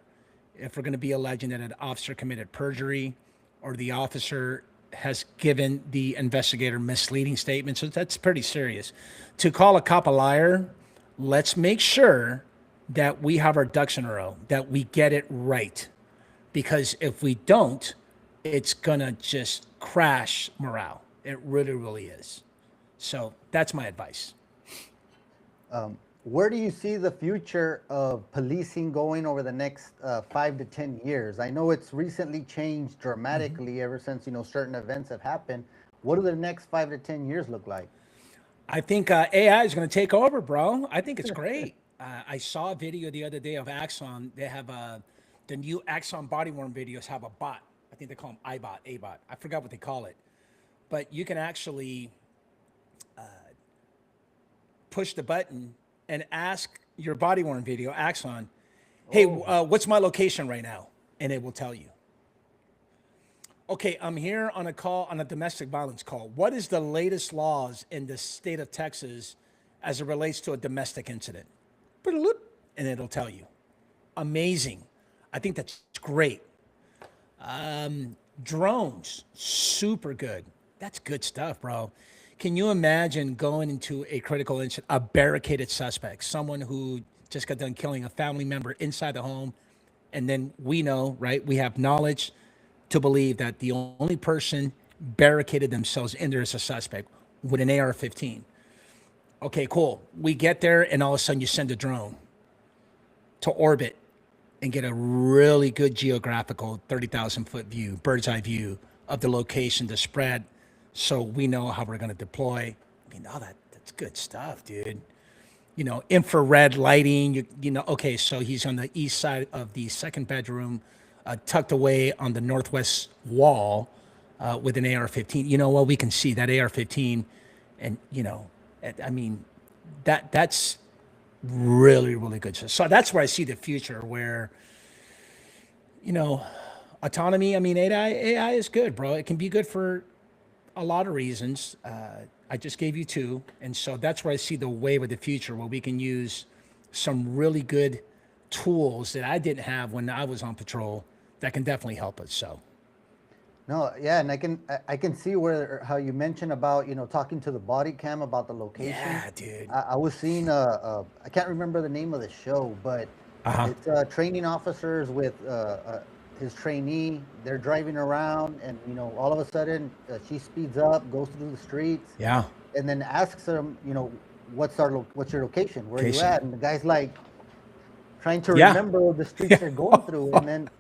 Speaker 2: if we're going to be alleging that an officer committed perjury, or the officer has given the investigator misleading statements, so that's pretty serious. To call a cop a liar, let's make sure that we have our ducks in a row, that we get it right. Because if we don't, it's going to just crash morale. It really, really is. So that's my advice.
Speaker 1: Where do you see the future of policing going over the next 5 to 10 years? I know it's recently changed dramatically ever since, certain events have happened. What do the next 5 to 10 years look like?
Speaker 2: I think AI is going to take over, bro. I think it's great. I saw a video the other day of Axon. They have the new Axon body-worn videos have a bot I think they call them ABOT. I forgot what they call it. But you can actually push the button and ask your body worn video, Axon, hey, what's my location right now? And it will tell you. Okay, I'm here on a call, on a domestic violence call. What is the latest laws in the state of Texas as it relates to a domestic incident? And it'll tell you. Amazing. I think that's great. Drones, super good. That's good stuff, bro. Can you imagine going into a critical incident, a barricaded suspect, someone who just got done killing a family member inside the home, and then we know, right? We have knowledge to believe that the only person barricaded themselves in there is a suspect with an AR-15. Okay, cool. We get there, and all of a sudden you send a drone to orbit and get a really good geographical 30,000-foot view, bird's eye view of the location, the spread, so we know how we're going to deploy. I mean, all that's good stuff, dude. You know, infrared lighting, you know, okay, so he's on the east side of the second bedroom, tucked away on the northwest wall with an AR-15. You know what? We can see that AR-15, and, you know, I mean, that's really, really good. So that's where I see the future where, you know, autonomy, I mean, AI is good, bro. It can be good for a lot of reasons. I just gave you two. And so that's where I see the wave of the future where we can use some really good tools that I didn't have when I was on patrol that can definitely help us. So.
Speaker 1: No, yeah, and I can see where how you mentioned about, you know, talking to the body cam about the location.
Speaker 2: Yeah, dude.
Speaker 1: I was seeing I can't remember the name of the show, but it's training officers with his trainee. They're driving around, and you know, all of a sudden she speeds up, goes through the streets,
Speaker 2: Yeah.
Speaker 1: and then asks them, you know, what's your location? Where are you
Speaker 2: Location.
Speaker 1: at? And the guy's like trying to
Speaker 2: Yeah.
Speaker 1: remember the streets they're going through, and then,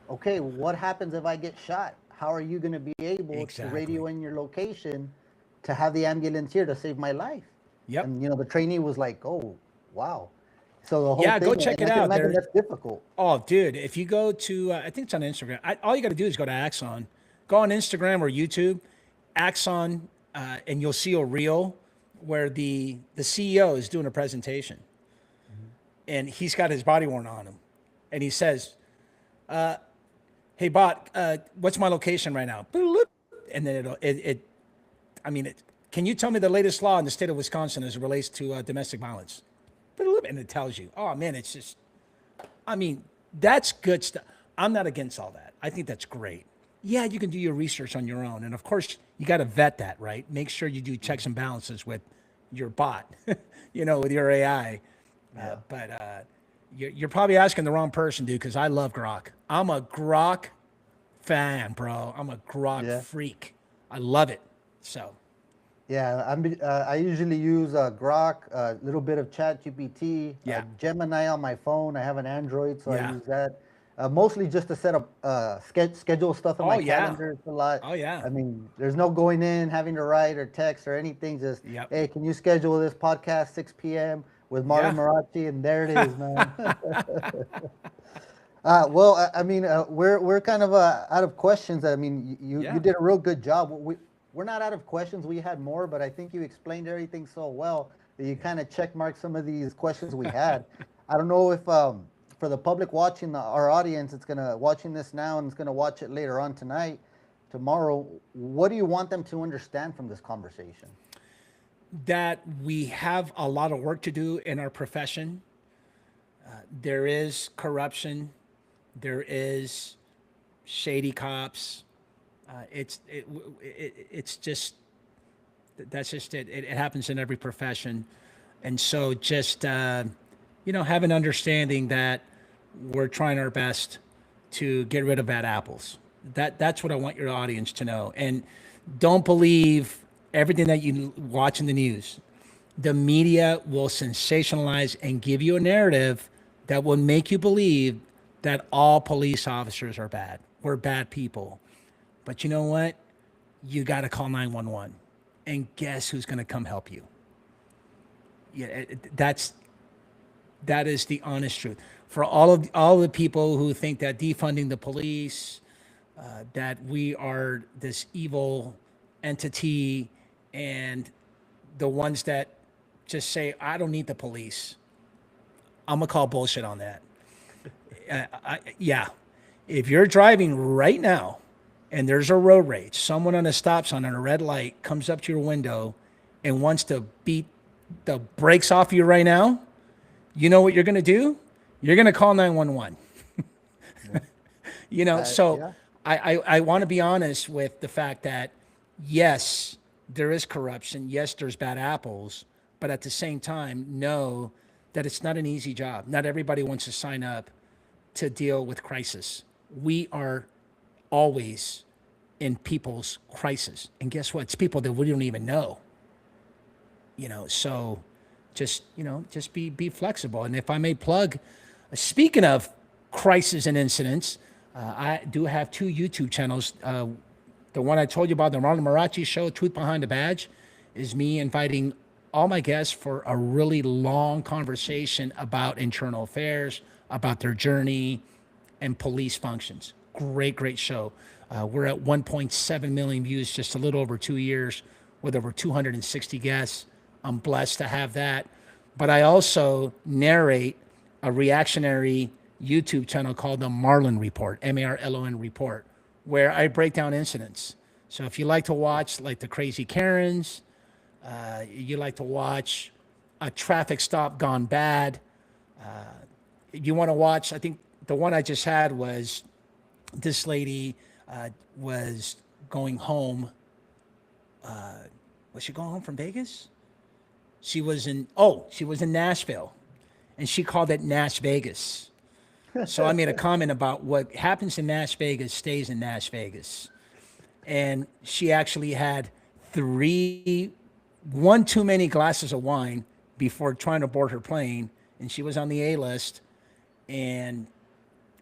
Speaker 1: okay, what happens if I get shot? How are you going to be able to
Speaker 2: Exactly.
Speaker 1: radio in your location to have the ambulance here to save my life?
Speaker 2: Yep.
Speaker 1: And you know, the trainee was like, "Oh, wow." So the whole
Speaker 2: Yeah,
Speaker 1: thing,
Speaker 2: go check
Speaker 1: and
Speaker 2: it
Speaker 1: I can
Speaker 2: out.
Speaker 1: imagine
Speaker 2: There.
Speaker 1: that's difficult.
Speaker 2: Oh, dude, if you go to, I think it's on Instagram. All you got to do is go to Axon. Go on Instagram or YouTube, Axon, and you'll see a reel where the CEO is doing a presentation, and he's got his body worn on him, and he says, "Hey, bot, what's my location right now?" And then can you tell me the latest law in the state of Wisconsin as it relates to domestic violence? And it tells you. Oh man, it's just, I mean, that's good stuff. I'm not against all that. I think that's great. Yeah, you can do your research on your own. And of course, you got to vet that, right? Make sure you do checks and balances with your bot, you know, with your AI. But you're probably asking the wrong person, dude, because I love Grok. I'm a Grok fan, bro. I'm a Grok freak. I love it. So.
Speaker 1: Yeah, I usually use Grok, a little bit of ChatGPT, Gemini on my phone. I have an Android, so I use that. Mostly just to set up schedule stuff in my calendar. It's a lot.
Speaker 2: Oh yeah.
Speaker 1: I mean, there's no going in, having to write or text or anything. Just hey, can you schedule this podcast 6 p.m. with Marlon Marrache? And there it is, man. Well, I mean, we're kind of out of questions. I mean, you did a real good job. We're not out of questions. We had more, but I think you explained everything so well that you kind of check marked some of these questions we had. I don't know if for the public watching, our audience, it's gonna watching this now and it's gonna watch it later on tonight, tomorrow. What do you want them to understand from this conversation?
Speaker 2: That we have a lot of work to do in our profession. There is corruption. There is shady cops. It's just, that's just it. It happens in every profession. And so just, you know, have an understanding that we're trying our best to get rid of bad apples. That's what I want your audience to know. And don't believe everything that you watch in the news. The media will sensationalize and give you a narrative that will make you believe that all police officers are bad. We're bad people. But you know what? You got to call 911. And guess who's going to come help you? Yeah, that is the honest truth. For all the people who think that defunding the police, that we are this evil entity, and the ones that just say, I don't need the police. I'm going to call bullshit on that. Yeah. If you're driving right now and there's a road rage, someone on a stop sign on a red light comes up to your window and wants to beat the brakes off you right now, you know what you're going to do? You're going to call 911. So
Speaker 1: Yeah.
Speaker 2: I want to be honest with the fact that, yes, there is corruption. Yes, there's bad apples. But at the same time, know that it's not an easy job. Not everybody wants to sign up to deal with crisis. We are always in people's crisis. And guess what? It's people that we don't even know. So just be flexible. And if I may plug, speaking of crisis and incidents, I do have 2 YouTube channels. The one I told you about, the Marlon Marrache show, Truth Behind the Badge, is me inviting all my guests for a really long conversation about internal affairs, about their journey, and police functions. Great show. We're at 1.7 million views, just a little over 2 years, with over 260 guests. I'm blessed to have that. But I also narrate a reactionary YouTube channel called the Marlon Report, Marlon Report, where I break down incidents. So if you like to watch like the crazy Karens, you like to watch a traffic stop gone bad, you want to watch, I think the one I just had was this lady was going home. Was she going home from Vegas? She was in Nashville, and she called it Nash Vegas. So I made a comment about what happens in Nash Vegas stays in Nash Vegas. And she actually had one too many glasses of wine before trying to board her plane. And she was on the A list, and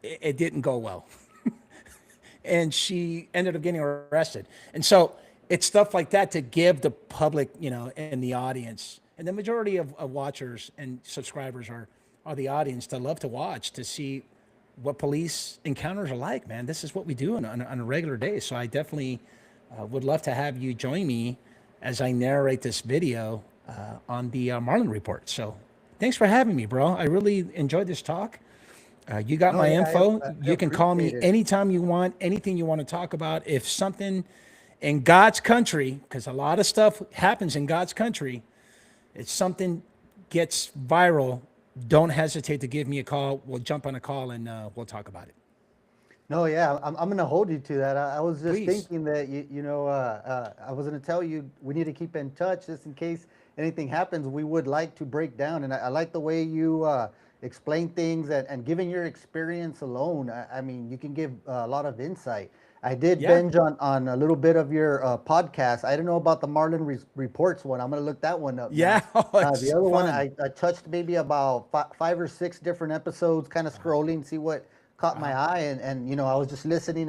Speaker 2: it didn't go well. And she ended up getting arrested. And so it's stuff like that to give the public, and the audience, and the majority of watchers and subscribers are the audience that love to watch, to see what police encounters are like, man. This is what we do on a regular day. So I definitely would love to have you join me as I narrate this video on the Marlon Report. So thanks for having me, bro. I really enjoyed this talk. You got my info. You can call me anytime you want, anything you want to talk about. If something in God's country, because a lot of stuff happens in God's country, if something gets viral, don't hesitate to give me a call. We'll jump on a call and we'll talk about it.
Speaker 1: No, yeah, I'm going to hold you to that. I was just
Speaker 2: Please.
Speaker 1: thinking that, I was going to tell you we need to keep in touch just in case anything happens. We would like to break down. And I like the way you explain things and given your experience alone. I mean, you can give a lot of insight. I did binge on a little bit of your podcast. I didn't know about the Marlon Reports one. I'm going to look that one up.
Speaker 2: Yeah.
Speaker 1: The other one, I touched maybe about 5 or 6 different episodes, kind of scrolling, see what caught my eye. And I was just listening,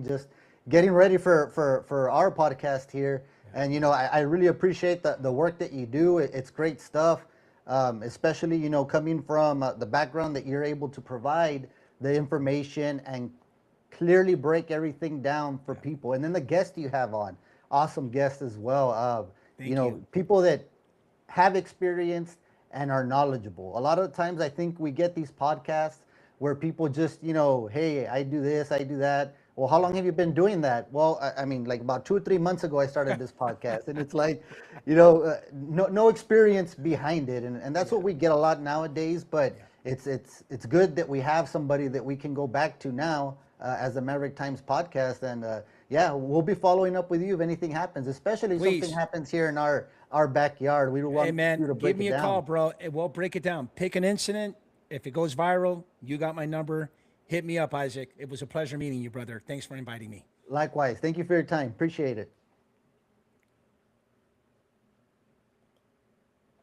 Speaker 1: just getting ready for our podcast here. And, I really appreciate the work that you do. It's great stuff, especially, coming from the background that you're able to provide the information and clearly break everything down for people. And then the guest you have on, awesome guest as well.
Speaker 2: Thank you.
Speaker 1: People that have experience and are knowledgeable. A lot of the times I think we get these podcasts where people just, hey, I do this, I do that. Well, how long have you been doing that? Well, I mean, like about 2 or 3 months ago, I started this podcast, and it's like, no experience behind it. And that's what we get a lot nowadays, but it's good that we have somebody that we can go back to now as the Maverick Times podcast. And we'll be following up with you if anything happens, especially if something happens here in our backyard. We don't want you to break
Speaker 2: give me
Speaker 1: it
Speaker 2: a
Speaker 1: down.
Speaker 2: call, bro. We'll break it down. Pick an incident. If it goes viral, you got my number. Hit me up, Isaac. It was a pleasure meeting you, brother. Thanks for inviting me.
Speaker 1: Likewise. Thank you for your time. Appreciate it.